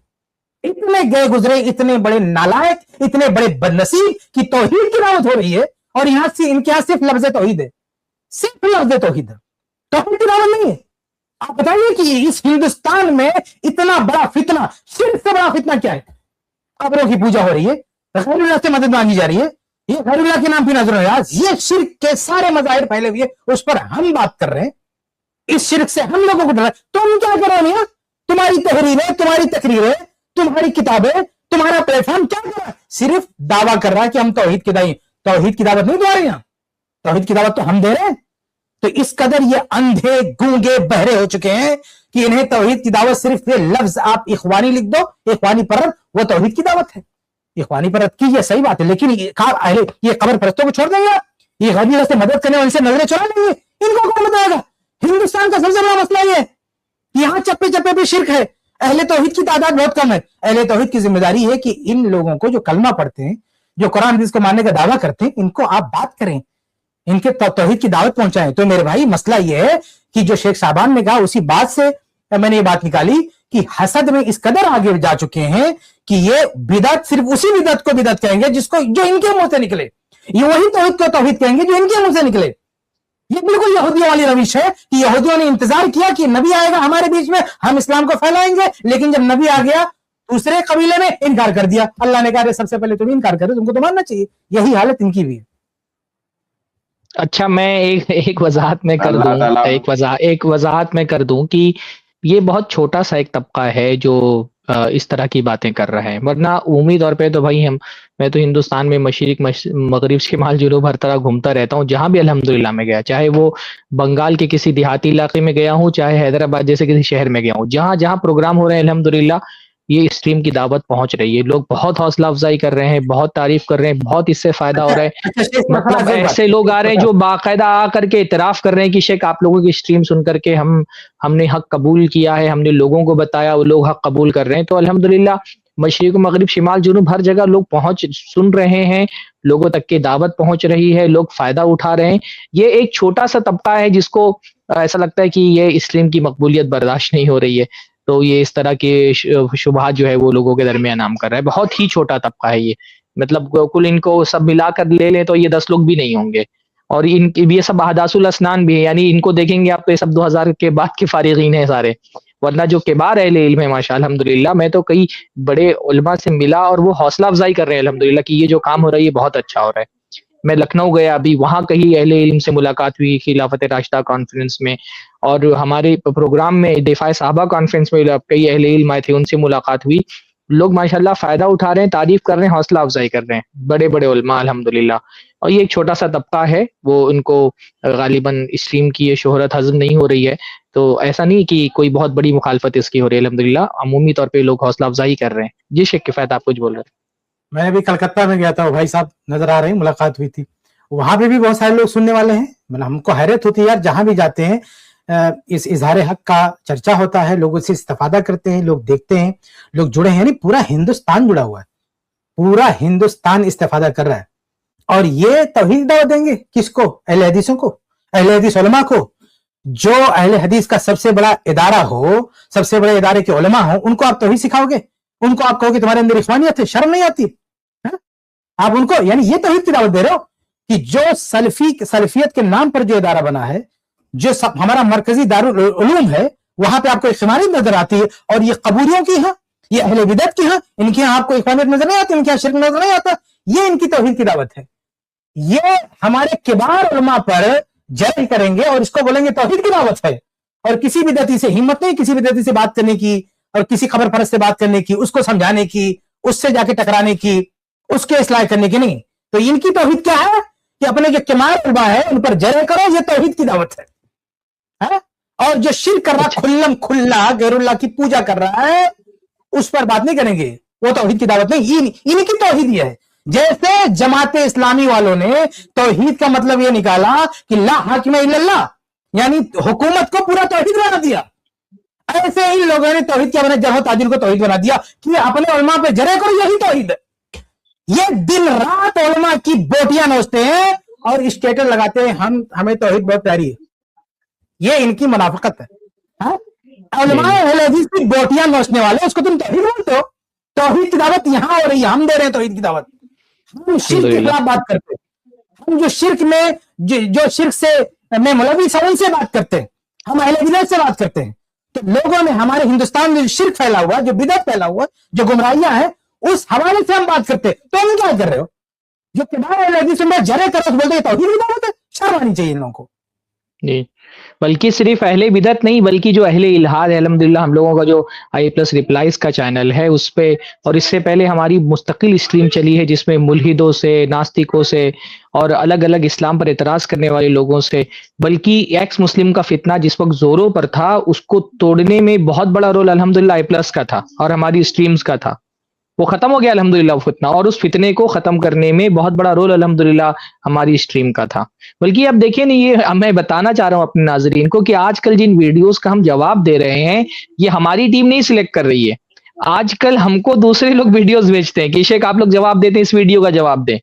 اتنے گئے گزرے, اتنے بڑے نالائق, اتنے بڑے بدنصیب کی توحید کی دعوت ہو رہی ہے, اور یہاں سے ان کے یہاں صرف لفظ توحید ہے, صرف لفظ توحید ہے, توحید کی دعوت نہیں ہے. آپ بتائیے کہ اس ہندوستان میں اتنا بڑا فتنہ, شرک سے بڑا فتنہ کیا ہے؟ قبروں کی پوجا ہو رہی ہے, غیر اللہ سے مدد مانگی جا رہی ہے, یہ غیر اللہ کے نام پہ نظر نیاز, یہ شرک کے سارے مظاہر پھیلے ہوئے, اس پر ہم بات کر رہے ہیں. اس شرک سے ہم لوگوں کو ڈر رہے. تم کیا کرو میاں, تمہاری تحریریں, تمہاری تقریریں, تمہاری کتابیں, تمہارا پلیٹ فارم کیا کر رہا ہے؟ صرف دعویٰ کر رہا ہے کہ ہم توحید کی دائیں. توحید کی دعوت نہیں دے رہے ہیں, توحید کی دعوت تو ہم دے رہے ہیں. تو اس قدر یہ اندھے گونگے بہرے ہو چکے ہیں کہ انہیں توحید کی دعوت صرف یہ لفظ آپ اخوانی لکھ دو, اخوانی پرت, وہ توحید کی دعوت ہے. اخوانی پرت کی یہ صحیح بات ہے, لیکن یہ قبر پرستوں کو چھوڑ دیں گے, یہ غیر اللہ سے مدد کرنے والے سے نظریں چرا لیں گے, ان کو کون بتائے گا؟ ہندوستان کا سب سے بڑا مسئلہ یہ ہے کہ یہاں چپے چپے پہ شرک ہے, اہل توحید کی تعداد بہت کم ہے. اہل توحید کی ذمہ داری ہے کہ ان لوگوں کو جو کلمہ پڑھتے ہیں, جو قرآن حدیث کو ماننے کا دعویٰ کرتے ہیں, ان کو آپ بات کریں, ان کے توحید کی دعوت پہنچائیں. تو میرے بھائی مسئلہ یہ ہے کہ جو شیخ شعبان نے کہا, اسی بات سے میں نے یہ بات نکالی کہ حسد میں اس قدر آگے جا چکے ہیں کہ یہ بدعت, صرف اسی بدعت کو بدعت کہیں گے جس کو جو ان کے منہ سے نکلے, یہ وہی توحید کو توحید کہیں گے جو ان کے منہ سے نکلے. یہ بالکل یہودیوں والی روش ہے کہ یہودیوں نے انتظار کیا کہ نبی آئے گا ہمارے بیچ میں, ہم اسلام کو پھیلائیں گے, لیکن جب نبی آ گیا دوسرے قبیلے میں انکار کر دیا. اللہ نے کہا سب سے پہلے تم انکار کرو, تم کو تو ماننا چاہیے. یہی حالت ان کی بھی ہے. اچھا میں ایک وضاحت میں کر دوں, ایک وضاحت میں کر دوں کہ یہ بہت چھوٹا سا ایک طبقہ ہے جو اس طرح کی باتیں کر رہے ہیں. ورنہ عمومی طور پہ تو بھائی میں تو ہندوستان میں مشرق مغرب شمال جنوب ہر طرح گھومتا رہتا ہوں, جہاں بھی الحمدللہ میں گیا, چاہے وہ بنگال کے کسی دیہاتی علاقے میں گیا ہوں, چاہے حیدرآباد جیسے کسی شہر میں گیا ہوں, جہاں جہاں پروگرام ہو رہے ہیں الحمدللہ یہ اسٹریم کی دعوت پہنچ رہی ہے. لوگ بہت حوصلہ افزائی کر رہے ہیں, بہت تعریف کر رہے ہیں, بہت اس سے فائدہ ہو رہا ہے. مطلب ایسے لوگ آ رہے ہیں جو باقاعدہ آ کر کے اعتراف کر رہے ہیں کہ شیخ آپ لوگوں کی اسٹریم سن کر کے ہم نے حق قبول کیا ہے, ہم نے لوگوں کو بتایا, وہ لوگ حق قبول کر رہے ہیں. تو الحمدللہ مشرق و مغرب شمال جنوب ہر جگہ لوگ سن رہے ہیں, لوگوں تک کی دعوت پہنچ رہی ہے, لوگ فائدہ اٹھا رہے ہیں. یہ ایک چھوٹا سا طبقہ ہے جس کو ایسا لگتا ہے کہ یہ اسٹریم کی مقبولیت برداشت نہیں ہو رہی ہے, تو یہ اس طرح کے شبہات جو ہے وہ لوگوں کے درمیان عام کر رہا ہے. بہت ہی چھوٹا طبقہ ہے یہ, مطلب کل ان کو سب ملا کر لے لیں تو یہ 10 لوگ بھی نہیں ہوں گے. اور ان کی یہ سب احداث الاسنان بھی ہے, یعنی ان کو دیکھیں گے آپ تو یہ سب 2000 کے بعد کے فارغین ہیں سارے. ورنہ جو کبار اہل علم ہے ماشاء الحمدللہ, میں تو کئی بڑے علماء سے ملا اور وہ حوصلہ افزائی کر رہے ہیں الحمدللہ کہ یہ جو کام ہو رہا ہے یہ بہت اچھا ہو رہا ہے. میں لکھنؤ گیا ابھی, وہاں کئی اہل علم سے ملاقات ہوئی خلافت راشدہ کانفرنس میں, اور ہمارے پروگرام میں دفاع صحابہ کانفرنس میں کئی اہل علم آئے تھے, ان سے ملاقات ہوئی. لوگ ماشاءاللہ فائدہ اٹھا رہے ہیں, تعریف کر رہے ہیں, حوصلہ افزائی کر رہے ہیں, بڑے بڑے علماء الحمدللہ. اور یہ ایک چھوٹا سا طبقہ ہے, وہ ان کو غالباً اسٹریم کی یہ شہرت ہضم نہیں ہو رہی ہے, تو ایسا نہیں کہ کوئی بہت بڑی مخالفت اس کی ہو رہی ہے الحمدللہ. عمومی طور پہ لوگ حوصلہ افزائی کر رہے ہیں. جی شیخ کفایت آپ کچھ بول رہے تھے. میں بھی کلکتہ میں گیا تھا, بھائی صاحب نظر آ رہے ہیں, ملاقات ہوئی تھی, وہاں پہ بھی بہت سارے لوگ سننے والے ہیں. مطلب ہم کو حیرت ہوتی ہے یار, جہاں بھی جاتے ہیں اس اظہار حق کا چرچا ہوتا ہے, لوگ اس سے استفادہ کرتے ہیں, لوگ دیکھتے ہیں, لوگ جڑے ہیں, یعنی پورا ہندوستان جڑا ہوا ہے, پورا ہندوستان استفادہ کر رہا ہے. اور یہ توحید دعوت دیں گے کس کو؟ اہل حدیثوں کو, اہل حدیث علماء کو. جو اہل حدیث کا سب سے بڑا ادارہ ہو, سب سے بڑے ادارے کے علماء ہوں, ان کو آپ توحید سکھاؤ گے؟ ان کو آپ کہو کہ تمہارے اندر اخوانیت ہے, شرم نہیں آتی آپ ان کو؟ یعنی یہ توحید کی دعوت دے رہے ہو کہ جو سلفیت کے نام پر جو ادارہ بنا ہے, جو ہمارا مرکزی دارالعلوم ہے, وہاں پہ آپ کو اخوانیت نظر آتی ہے, اور یہ قبولیوں کی ہاں, یہ اہل بدعت کی ہاں, ان کے ہاں آپ کو اخوانیت نظر نہیں آتی, ان کے ہاں شرک نظر نہیں آتا. یہ ان کی توحید کی دعوت ہے. یہ ہمارے کبار علماء پر جرح کریں گے اور اس کو بولیں گے توحید کی دعوت ہے. اور کسی بدعتی سے ہمت نہیں, کسی بدعتی سے بات کرنے کی, اور کسی خبر پرست سے بات کرنے کی, اس کو سمجھانے کی, اس سے جا کے ٹکرانے کی, اس کے اصلاح کرنے کی نہیں. تو ان کی توحید کیا ہے کہ اپنے جو کمار علماء ہے ان پر جرح کرو, یہ توحید کی دعوت ہے. اور جو شرک کر رہا, کھلم کھلا غیر اللہ کی پوجا کر رہا ہے, اس پر بات نہیں کریں گے, وہ توحید کی دعوت نہیں. ان کی توحید یہ ہے. جیسے جماعت اسلامی والوں نے توحید کا مطلب یہ نکالا کہ لا حاکم الا اللہ, یعنی حکومت کو پورا توحید بنا دیا, ایسے ہی لوگوں نے توحید کیا بنا, جرح و تعدیل کو توحید بنا دیا کہ اپنے علماء پہ جرح کرو, یہی توحید ہے. یہ دن رات علماء کی بوٹیاں نوچتے ہیں اور اسٹیٹس لگاتے ہیں ہمیں توحید بہت پیاری ہے. یہ ان کی منافقت ہے. علماء اہل حدیث کی بوٹیاں نوچنے والے, اس کو تم توحید بولتے ہو؟ توحید کی دعوت یہاں ہو رہی ہے, ہم دے رہے ہیں توحید کی دعوت. ہم شرک کے خلاف بات کرتے ہیں, ہم جو شرک میں جو شرک سے میں ملوث ہیں ان سے بات کرتے ہیں, ہم اہل بدعت سے بات کرتے ہیں. تو لوگوں نے ہمارے ہندوستان میں جو شرک پھیلا ہوا, جو بدعت پھیلا ہوا, جو گمراہیاں ہیں, اس حوالے سے ہم بات کرتے ہیں. تو ہم کیا کر رہے ہو؟ جو کبار اہل حدیث میں جرح کر بولتے ہیں توحید کی دعوت ہے, شرم آنی چاہیے ان لوگوں کو. جی, بلکہ صرف اہل بدعت نہیں بلکہ جو اہل الحاد ہے, الحمدللہ ہم لوگوں کا جو i+ ریپلائز کا چینل ہے اس پہ, اور اس سے پہلے ہماری مستقل اسٹریم چلی ہے جس میں ملحدوں سے, ناستکوں سے اور الگ الگ اسلام پر اعتراض کرنے والے لوگوں سے, بلکہ ایکس مسلم کا فتنہ جس وقت زوروں پر تھا اس کو توڑنے میں بہت بڑا رول الحمدللہ i+ کا تھا اور ہماری اسٹریمز کا تھا. وہ ختم ہو گیا الحمدللہ وہ فتنہ, اور اس فتنے کو ختم کرنے میں بہت بڑا رول الحمدللہ ہماری اسٹریم کا تھا. بلکہ اب دیکھیں نہیں, یہ میں بتانا چاہ رہا ہوں اپنے ناظرین کو کہ آج کل جن ویڈیوز کا ہم جواب دے رہے ہیں یہ ہماری ٹیم نہیں سلیکٹ کر رہی ہے. آج کل ہم کو دوسرے لوگ ویڈیوز بھیجتے ہیں کہ شیخ آپ لوگ جواب دیتے ہیں, اس ویڈیو کا جواب دیں.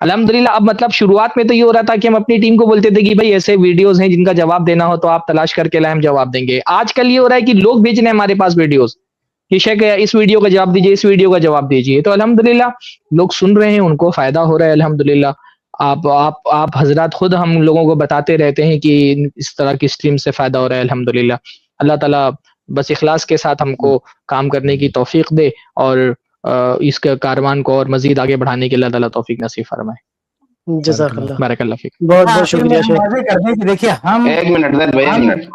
الحمدللہ اب مطلب شروعات میں تو یہ ہو رہا تھا کہ ہم اپنی ٹیم کو بولتے تھے کہ بھائی ایسے ویڈیوز ہیں جن کا جواب دینا ہو تو آپ تلاش کر کے لائیں, ہم جواب دیں گے. آج کل یہ ہو رہا ہے کہ لوگ بھیج رہے ہیں ہمارے پاس ویڈیوز کہ شیخ اس ویڈیو کا جواب دیجیے, اس ویڈیو کا جواب دیجیے. تو الحمدللہ لوگ سن رہے ہیں, ان کو فائدہ ہو رہا ہے الحمدللہ. آپ حضرات خود ہم لوگوں کو بتاتے رہتے ہیں کہ اس طرح کی اسٹریم سے فائدہ ہو رہا ہے الحمدللہ. اللہ تعالیٰ بس اخلاص کے ساتھ ہم کو کام کرنے کی توفیق دے اور اس کے کاروان کو اور مزید آگے بڑھانے کے اللہ تعالیٰ توفیق نصیب فرمائے. جزاک اللہ, بارک اللہ فیک. بہت بہت شکریہ. دیکھیے ہم ایک منٹ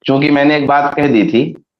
چونکہ میں نے ایک بات کہہ دی تھی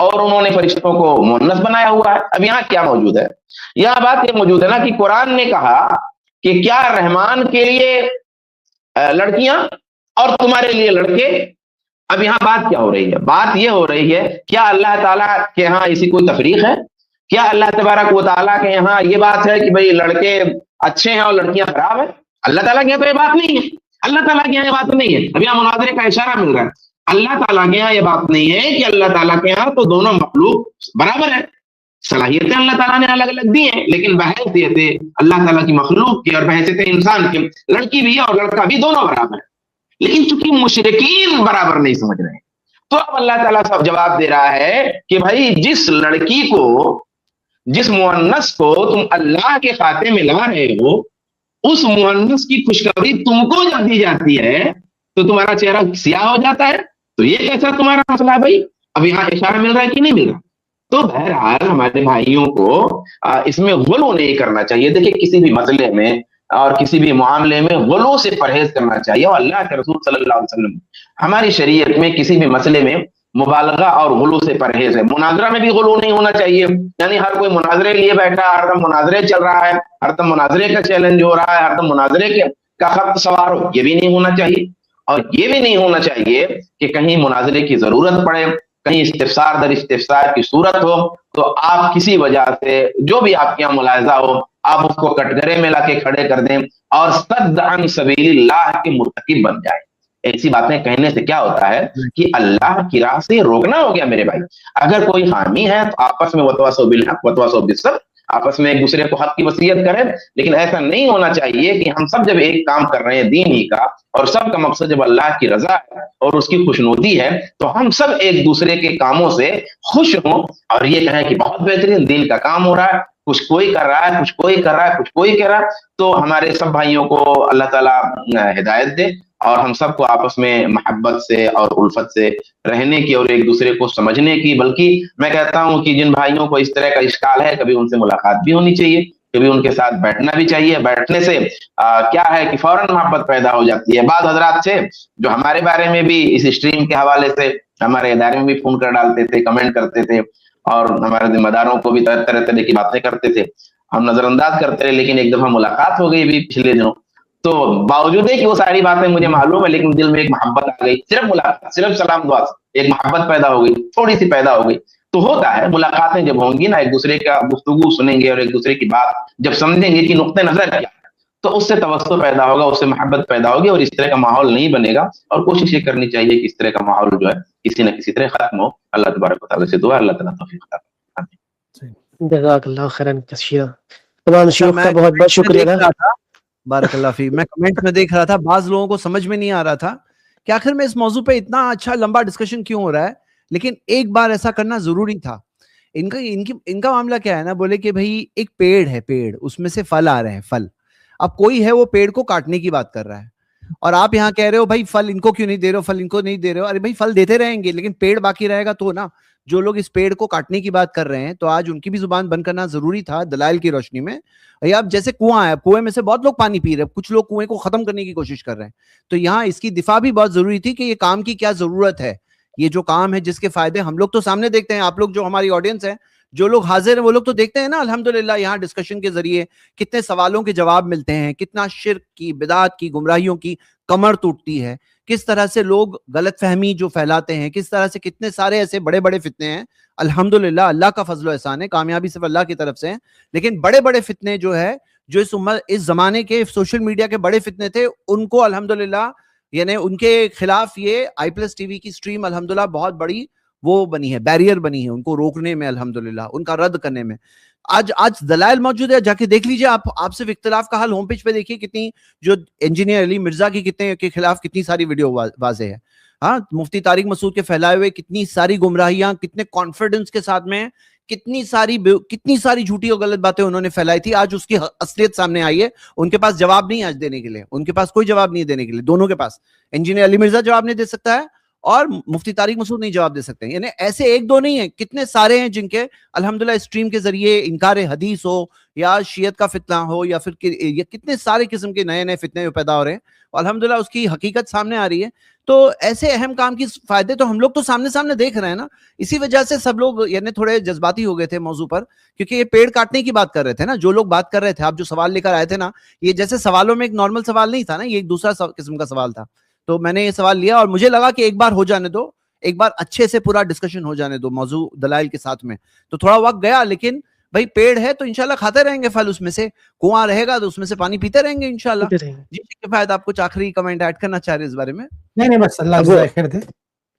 اور انہوں نے فرشتوں کو مؤنث بنایا ہوا ہے. اب یہاں کیا موجود ہے؟ یہاں بات یہ موجود ہے نا کہ قرآن نے کہا کہ کیا رحمان کے لیے لڑکیاں اور تمہارے لیے لڑکے. اب یہاں بات کیا ہو رہی ہے؟ بات یہ ہو رہی ہے کیا اللہ تعالیٰ کے یہاں ایسی کوئی تفریق ہے؟ کیا اللہ تبارک و تعالیٰ کے یہاں یہ بات ہے کہ بھئی لڑکے اچھے ہیں اور لڑکیاں خراب ہیں؟ اللہ تعالیٰ کے یہاں تو یہ بات نہیں ہے. اللہ تعالیٰ کے یہاں یہ بات نہیں ہے. اب یہاں مناظرے کا اشارہ مل رہا ہے. اللہ تعالیٰ کے یہاں یہ بات نہیں ہے کہ اللہ تعالیٰ کے یہاں تو دونوں مخلوق برابر ہے. صلاحیتیں اللہ تعالیٰ نے الگ الگ دی ہیں, لیکن بحیثیت اللہ تعالیٰ کی مخلوق کی اور بحیثیت انسان کی, لڑکی بھی ہے اور لڑکا بھی, دونوں برابر ہیں. لیکن چونکہ مشرکین برابر نہیں سمجھ رہے ہیں, تو اب اللہ تعالیٰ سب جواب دے رہا ہے کہ بھائی جس لڑکی کو, جس مؤنث کو تم اللہ کے کھاتے میں لا رہے ہو, اس مؤنث کی خوشخبری تم کو جب دی جاتی ہے تو تمہارا چہرہ سیاہ ہو جاتا ہے. تو یہ کیسا تمہارا مسئلہ ہے بھائی؟ اب یہاں اشارہ مل رہا ہے کہ نہیں مل رہا؟ تو بہرحال ہمارے بھائیوں کو اس میں غلو نہیں کرنا چاہیے. دیکھیں کسی بھی مسئلے میں اور کسی بھی معاملے میں غلو سے پرہیز کرنا چاہیے, اور اللہ کے رسول صلی اللہ علیہ وسلم ہماری شریعت میں کسی بھی مسئلے میں مبالغہ اور غلو سے پرہیز ہے. مناظرہ میں بھی غلو نہیں ہونا چاہیے, یعنی ہر کوئی مناظرے لیے بیٹھا ہے, ہر دم مناظرے چل رہا ہے, ہر دم مناظرے کا چیلنج ہو رہا ہے, ہر دم مناظرے کا خط سوار ہو, یہ بھی نہیں ہونا چاہیے. اور یہ بھی نہیں ہونا چاہیے کہ کہیں مناظرے کی ضرورت پڑے, کہیں استفسار در استفسار کی صورت ہو تو آپ کسی وجہ سے جو بھی آپ کے یہاں ملاحظہ ہو آپ اس کو کٹگرے میں لا کے کھڑے کر دیں اور صد عن سبیل اللہ کے مرتکب بن جائیں. ایسی باتیں کہنے سے کیا ہوتا ہے کہ اللہ کی راہ سے روکنا ہو گیا. میرے بھائی, اگر کوئی حامی ہے تو آپس میں وتواصوا بالحق وتواصوا بالصبر, آپس میں ایک دوسرے کو حق کی وصیت کریں. لیکن ایسا نہیں ہونا چاہیے کہ ہم سب جب ایک کام کر رہے ہیں دین ہی کا, اور سب کا مقصد جب اللہ کی رضا ہے اور اس کی خوشنودی ہے, تو ہم سب ایک دوسرے کے کاموں سے خوش ہوں اور یہ کہیں کہ بہت بہترین دین کا کام ہو رہا ہے, کچھ کوئی کر رہا ہے, کچھ کوئی کر رہا ہے, کچھ کوئی کر رہا ہے. تو ہمارے سب بھائیوں کو اللہ تعالیٰ ہدایت دے اور ہم سب کو آپس میں محبت سے اور الفت سے رہنے کی اور ایک دوسرے کو سمجھنے کی. بلکہ میں کہتا ہوں کہ جن بھائیوں کو اس طرح کا اشکال ہے کبھی ان سے ملاقات بھی ہونی چاہیے, کبھی ان کے ساتھ بیٹھنا بھی چاہیے. بیٹھنے سے کیا ہے کہ فوراً محبت پیدا ہو جاتی ہے. بعض حضرات سے جو ہمارے بارے میں بھی اس اسٹریم کے حوالے سے ہمارے ادارے میں بھی فون کر ڈالتے تھے, کمنٹ کرتے تھے اور ہمارے ذمہ داروں کو بھی طرح طرح کی باتیں کرتے تھے, ہم نظر انداز کرتے رہے. لیکن ایک دفعہ ملاقات ہو گئی بھی پچھلے دنوں, تو باوجود ہے کہ وہ ساری باتیں مجھے معلوم ہے, لیکن دل میں ایک محبت آ گئی. صرف ملاقات, صرف سلام دعا سے ایک محبت پیدا ہو گئی, تھوڑی سی پیدا ہو گئی. تو ہوتا ہے ملاقاتیں جب ہوں گی نا, ایک دوسرے کا گفتگو سنیں گے اور ایک دوسرے کی بات جب سمجھیں گے کہ نقطۂ نظر کیا, تو اس سے توسط پیدا ہوگا, اس سے محبت پیدا ہوگی اور اس طرح کا ماحول نہیں بنے گا. اور کوشش یہ کرنی چاہیے کہ اس طرح کا ماحول جو ہے کسی نہ کسی طرح ختم ہو. اللہ تبارک و تعالیٰ سے دعا, اللہ تعالیٰ توفیق عطا فرمائے. جزاک اللہ خیرن کثیرا. تمام شیوخ کا بہت بہت شکریہ. بارک اللہ فیک. میں کمنٹ میں دیکھ رہا تھا, بعض لوگوں کو سمجھ میں نہیں آ رہا تھا کہ آخر میں اس موضوع پہ اتنا اچھا لمبا ڈسکشن کیوں ہو رہا ہے, لیکن ایک بار ایسا کرنا ضروری تھا. ان کا معاملہ کیا ہے نا, بولے کہ بھائی ایک پیڑ ہے, پیڑ اس میں سے پھل آ رہے ہیں, پھل. اب کوئی ہے وہ پیڑ کو کاٹنے کی بات کر رہا ہے اور آپ یہاں کہہ رہے ہو بھائی پھل ان کو کیوں نہیں دے رہے ہو, پھل ان کو نہیں دے رہے ہو. ارے بھائی پھل دیتے رہیں گے لیکن پیڑ باقی رہے گا تو نا. جو لوگ اس پیڑ کو کاٹنے کی بات کر رہے ہیں تو آج ان کی بھی زبان بند کرنا ضروری تھا دلائل کی روشنی میں. اب جیسے کنواں ہے, کنویں میں سے بہت لوگ پانی پی رہے ہیں, کچھ لوگ کنویں کو ختم کرنے کی کوشش کر رہے ہیں. تو یہاں اس کی دفاع بھی بہت ضروری تھی کہ یہ کام کی کیا ضرورت ہے, یہ جو کام ہے جس کے فائدے ہم لوگ تو سامنے دیکھتے ہیں. آپ لوگ جو ہماری آڈینس ہے, جو لوگ حاضر ہیں وہ لوگ تو دیکھتے ہیں نا الحمدللہ یہاں ڈسکشن کے ذریعے کتنے سوالوں کے جواب ملتے ہیں, کتنا شرک کی, بدعات کی, گمراہیوں کی کمر ٹوٹتی ہے, کس طرح سے لوگ غلط فہمی جو پھیلاتے ہیں, کس طرح سے کتنے سارے ایسے بڑے بڑے فتنے ہیں. الحمدللہ اللہ کا فضل و احسان ہے, کامیابی صرف اللہ کی طرف سے ہے. لیکن بڑے بڑے فتنے جو ہے, جو اس زمانے کے سوشل میڈیا کے بڑے فتنے تھے, ان کو الحمدللہ یعنی ان کے خلاف یہ i+TV کی سٹریم الحمدللہ بہت بڑی وہ بنی ہے, بیریئر بنی ہے ان کو روکنے میں, الحمدللہ ان کا رد کرنے میں. آج دلائل موجود ہے, جا کے دیکھ لیجئے آپ صرف اختلاف کا حل ہوم پیج پہ دیکھیے, کتنی جو انجینئر علی مرزا کی کتنے کے خلاف کتنی ساری ویڈیو واضح ہے. ہاں, مفتی طارق مسعود کے پھیلائے ہوئے کتنی ساری گمراہیاں, کتنے کانفیڈنس کے ساتھ میں کتنی ساری جھوٹی اور غلط باتیں انہوں نے پھیلائی تھی. آج اس کی اصلیت سامنے آئی ہے. ان کے پاس جواب نہیں آج دینے کے لیے, ان کے پاس کوئی جواب نہیں دینے کے لیے. دونوں کے پاس انجینئر علی مرزا جواب نہیں دے سکتا ہے اور مفتی طارق مسعود نہیں جواب دے سکتے. یعنی ایسے ایک دو نہیں ہیں, کتنے سارے ہیں جن کے الحمدللہ اسٹریم کے ذریعے انکار حدیث ہو یا شیعت کا فتنہ ہو یا پھر کتنے سارے قسم کے نئے نئے فتنے پیدا ہو رہے ہیں, الحمدللہ اس کی حقیقت سامنے آ رہی ہے. تو ایسے اہم کام کی فائدے تو ہم لوگ تو سامنے دیکھ رہے ہیں نا. اسی وجہ سے سب لوگ یعنی تھوڑے جذباتی ہو گئے تھے موضوع پر, کیونکہ یہ پیڑ کاٹنے کی بات کر رہے تھے نا, جو لوگ بات کر رہے تھے, آپ جو سوال لے کر آئے تھے نا, یہ جیسے سوالوں میں ایک نارمل سوال نہیں تھا نا, یہ ایک دوسرا قسم کا سوال تھا. تو میں نے یہ سوال لیا اور مجھے لگا کہ ایک بار ہو جانے دو, ایک بار اچھے سے پورا ڈسکشن ہو جانے دو موضوع دلائل کے ساتھ میں. تو تھوڑا وقت گیا, لیکن بھائی پیڑ ہے تو انشاءاللہ کھاتے رہیں گے پھل, اس میں سے کنواں رہے گا تو اس میں سے پانی پیتے رہیں گے انشاءاللہ. جی کفایت, آپ کچھ آخری کمنٹ ایڈ کرنا چاہ رہے اس بارے میں؟ نہیں بس اللہ جزائے خیر دے.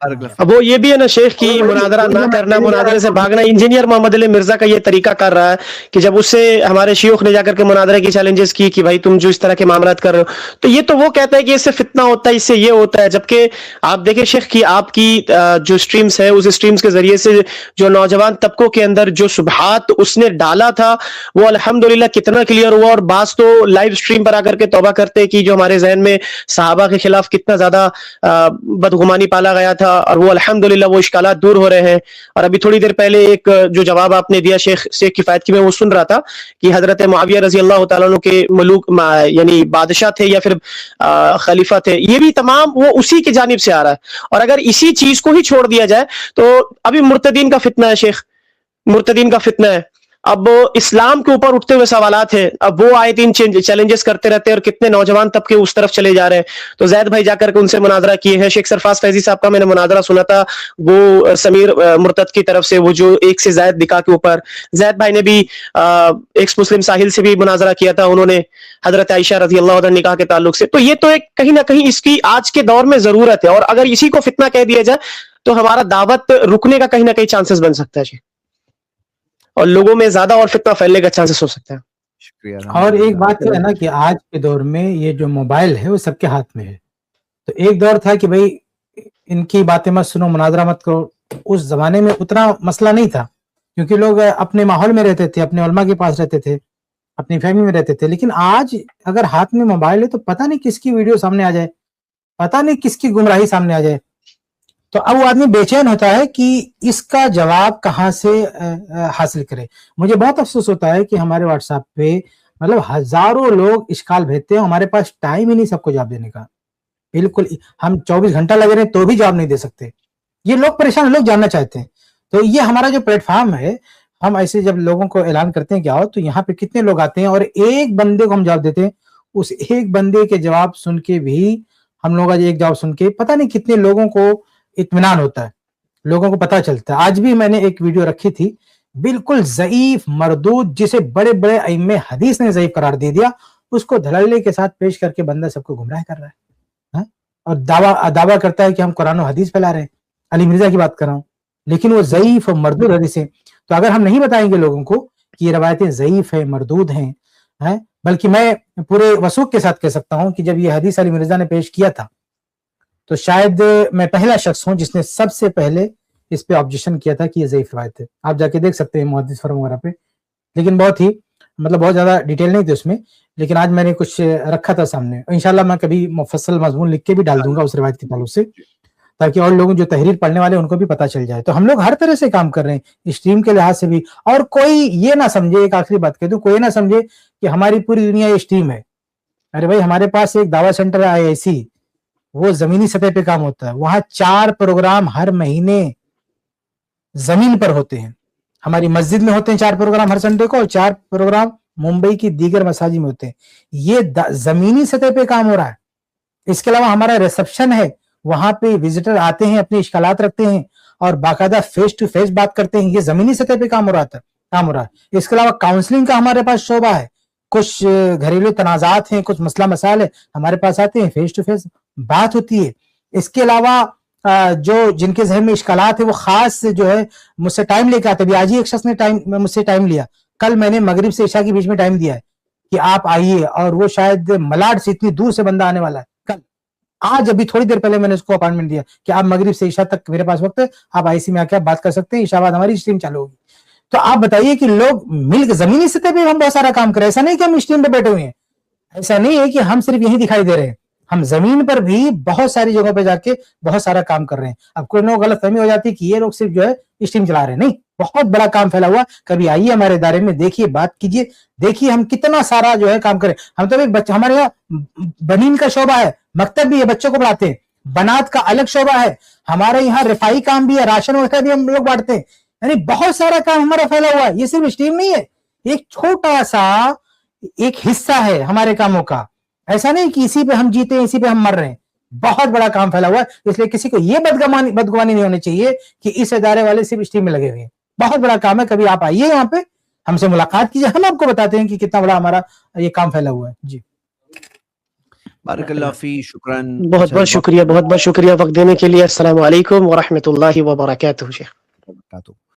اب وہ یہ بھی ہے نا شیخ کی مناظرہ نہ کرنا, مناظرے سے بھاگنا. انجینئر محمد علی مرزا کا یہ طریقہ کر رہا ہے کہ جب اس سے ہمارے شیوخ نے جا کر کے مناظرے کی چیلنجز کی کہ بھائی تم جو اس طرح کے معاملات کر رہے ہو, تو یہ تو وہ کہتا ہے کہ اس سے فتنہ ہوتا ہے, اس سے یہ ہوتا ہے. جبکہ آپ دیکھیں شیخ کی آپ کی جو سٹریمز ہے, اس سٹریمز کے ذریعے سے جو نوجوان طبقوں کے اندر جو شبہات اس نے ڈالا تھا وہ الحمدللہ کتنا کلیئر ہوا. اور بعض تو لائیو سٹریم پر آ کر کے توبہ کرتے کہ جو ہمارے ذہن میں صحابہ کے خلاف کتنا زیادہ بدگمانی پالا گیا تھا, اور وہ الحمدللہ وہ اشکالات دور ہو رہے ہیں. اور ابھی تھوڑی دیر پہلے ایک جو جواب آپ نے دیا شیخ کفایت کی, میں وہ سن رہا تھا کہ حضرت معاویہ رضی اللہ تعالیٰ عنہ کے ملوک یعنی بادشاہ تھے یا پھر خلیفہ تھے, یہ بھی تمام وہ اسی کی جانب سے آ رہا ہے. اور اگر اسی چیز کو ہی چھوڑ دیا جائے تو ابھی مرتدین کا فتنہ ہے شیخ, مرتدین کا فتنہ ہے. اب اسلام کے اوپر اٹھتے ہوئے سوالات ہیں, اب وہ آئے دن چیلنجز کرتے رہتے ہیں اور کتنے نوجوان طبقے اس طرف چلے جا رہے ہیں. تو زید بھائی جا کر کے ان سے مناظرہ کیے ہیں. شیخ سرفراز فیضی صاحب کا میں نے مناظرہ سنا تھا, وہ سمیر مرتد کی طرف سے, وہ جو ایک سے زائد نکاح کے اوپر. زید بھائی نے بھی ایکس مسلم ساحل سے بھی مناظرہ کیا تھا, انہوں نے حضرت عائشہ رضی اللہ عنہ نکاح کے تعلق سے. تو یہ تو ایک کہیں نہ کہیں اس کی آج کے دور میں ضرورت ہے, اور اگر اسی کو فتنہ کہہ دیا جائے تو ہمارا دعوت رکنے کا کہیں نہ کہیں چانسز بن سکتا ہے جی, اور لوگوں میں زیادہ اور فتنہ پھیلنے کا چانسز ہو سکتا ہے. شکریہ. اور ایک بات یہ ہے نا کہ آج کے دور میں یہ جو موبائل ہے وہ سب کے ہاتھ میں ہے. تو ایک دور تھا کہ بھئی ان کی باتیں مت سنو, مناظرہ مت کرو. اس زمانے میں اتنا مسئلہ نہیں تھا کیونکہ لوگ اپنے ماحول میں رہتے تھے, اپنے علماء کے پاس رہتے تھے, اپنی فیملی میں رہتے تھے. لیکن آج اگر ہاتھ میں موبائل ہے تو پتہ نہیں کس کی ویڈیو سامنے آ جائے, پتہ نہیں کس کی گمراہی سامنے آ جائے. تو اب وہ آدمی بے چین ہوتا ہے کہ اس کا جواب کہاں سے حاصل کرے. مجھے بہت افسوس ہوتا ہے کہ ہمارے واٹس ایپ پہ مطلب ہزاروں لوگ اشکال بھیجتے ہیں, ہمارے پاس ٹائم ہی نہیں سب کو جواب دینے کا. بالکل ہم 24 گھنٹہ لگے رہے تو بھی جواب نہیں دے سکتے. یہ لوگ پریشان, لوگ جاننا چاہتے ہیں. تو یہ ہمارا جو پلیٹ فارم ہے, ہم ایسے جب لوگوں کو اعلان کرتے ہیں کہ آؤ, تو یہاں پہ کتنے لوگ آتے ہیں اور ایک بندے کو ہم جواب دیتے ہیں. اس ایک بندے کے جواب سن کے بھی, ہم لوگوں کا ایک جواب سن کے پتہ نہیں کتنے لوگوں کو اطمینان ہوتا ہے, لوگوں کو پتہ چلتا ہے. آج بھی میں نے ایک ویڈیو رکھی تھی بالکل ضعیف مردود, جسے بڑے بڑے ائمہ حدیث نے ضعیف قرار دے دیا, اس کو دھڑلے کے ساتھ پیش کر کے بندہ سب کو گمراہ کر رہا ہے اور دعویٰ کرتا ہے کہ ہم قرآن و حدیث پھیلا رہے ہیں. علی مرزا کی بات کر رہا ہوں, لیکن وہ ضعیف اور مردود حدیث ہیں. تو اگر ہم نہیں بتائیں گے لوگوں کو کہ یہ روایتیں ضعیف ہیں, مردود ہیں, بلکہ میں پورے وثوق کے ساتھ کہہ سکتا ہوں کہ جب یہ حدیث علی مرزا نے پیش کیا تھا تو شاید میں پہلا شخص ہوں جس نے سب سے پہلے اس پہ آبجیکشن کیا تھا کہ یہ ضعیف روایت ہے. آپ جا کے دیکھ سکتے ہیں محدث فورم وغیرہ پہ, لیکن بہت ہی مطلب بہت زیادہ ڈیٹیل نہیں تھی اس میں. لیکن آج میں نے کچھ رکھا تھا سامنے, انشاءاللہ میں کبھی مفصل مضمون لکھ کے بھی ڈال دوں گا اس روایت کے تعلق سے, تاکہ اور لوگوں جو تحریر پڑھنے والے ان کو بھی پتہ چل جائے. تو ہم لوگ ہر طرح سے کام کر رہے ہیں اسٹریم کے لحاظ سے بھی. اور کوئی یہ نہ سمجھے, ایک آخری بات کہہ دوں, کوئی نہ سمجھے کہ ہماری پوری دنیا یہ اسٹریم ہے. ارے بھائی ہمارے پاس ایک دعویٰ سینٹر ہے IIC, وہ زمینی سطح پہ کام ہوتا ہے. وہاں 4 پروگرام ہر مہینے زمین پر ہوتے ہیں. ہماری مسجد میں ہوتے ہیں 4 پروگرام ہر سنڈے کو, اور 4 پروگرام ممبئی کی دیگر مساجد میں ہوتے ہیں. یہ زمینی سطح پہ کام ہو رہا ہے. اس کے علاوہ ہمارا ریسپشن ہے, وہاں پہ وزٹر آتے ہیں, اپنے اشکالات رکھتے ہیں اور باقاعدہ فیس ٹو فیس بات کرتے ہیں. یہ زمینی سطح پہ کام ہو رہا ہے. اس کے علاوہ کاؤنسلنگ کا ہمارے پاس شعبہ ہے. کچھ گھریلو تنازعات ہیں, کچھ مسئلہ مسائل ہے, ہمارے پاس آتے ہیں, فیس ٹو فیس بات ہوتی ہے. اس کے علاوہ جو جن کے ذہن میں اشکالات ہیں وہ خاص جو ہے مجھ سے ٹائم لے کے آتے. ابھی آج ہی ایک شخص نے مجھ سے ٹائم لیا, کل میں نے مغرب سے عشاء کے بیچ میں ٹائم دیا ہے کہ آپ آئیے, اور وہ شاید ملاڈ سے اتنی دور سے بندہ آنے والا ہے کل. آج ابھی تھوڑی دیر پہلے میں نے اس کو اپائنٹمنٹ دیا کہ آپ مغرب سے عشاء تک میرے پاس وقت ہے, آپ IC میں آ کے بات کر سکتے ہیں, عشاء بعد ہماری اسٹریم چالو ہوگی. تو آپ بتائیے کہ لوگ مل کے زمینی سطح پہ ہم بہت سارا کام کریں. ایسا نہیں کہ ہم اسٹریم پہ بیٹھے ہوئے ہیں, ایسا نہیں ہے کہ ہم صرف یہی دکھائی دے رہے ہیں. ہم زمین پر بھی بہت ساری جگہوں پہ جا کے بہت سارا کام کر رہے ہیں. اب کوئی لوگ غلط فہمی ہو جاتی ہے کہ یہ لوگ صرف جو ہے اسٹریم چلا رہے ہیں. نہیں, بہت بڑا کام پھیلا ہوا. کبھی آئیے ہمارے ادارے میں, دیکھیے, بات کیجیے, دیکھیے ہم کتنا سارا جو ہے کام کریں. ہم تو ایک ہمارے یہاں بنین کا شعبہ ہے, مکتب بھی ہے, بچوں کو پڑھاتے ہیں. بنات کا الگ شعبہ ہے. ہمارے یہاں رفائی کام بھی ہے, راشن وغیرہ بھی ہم لوگ بانٹتے ہیں. یعنی بہت سارا کام ہمارا پھیلا ہوا ہے. یہ صرف اسٹریم نہیں ہے, ایک چھوٹا سا ایک حصہ ہے ہمارے کاموں کا. ایسا نہیں کہ اسی پہ ہم جیتے ہیں, اسی پہ ہم مر رہے ہیں. بہت بڑا کام پھیلا ہوا ہے. اس لیے کسی کو یہ بدگمانی نہیں ہونی چاہیے کہ اس ادارے والے صرف اسٹریم میں لگے ہوئے ہیں. بہت بڑا کام ہے. کبھی آپ آئیے یہاں پہ, ہم سے ملاقات کیجیے, ہم آپ کو بتاتے ہیں کہ کتنا بڑا ہمارا یہ کام پھیلا ہوا ہے. جی بارک اللہ فی, شکران. بہت بہت شکریہ, بہت بہت شکریہ وقت دینے کے لیے. السلام علیکم ورحمۃ اللہ وبرکاتہ. شیخ وبرکاتہ.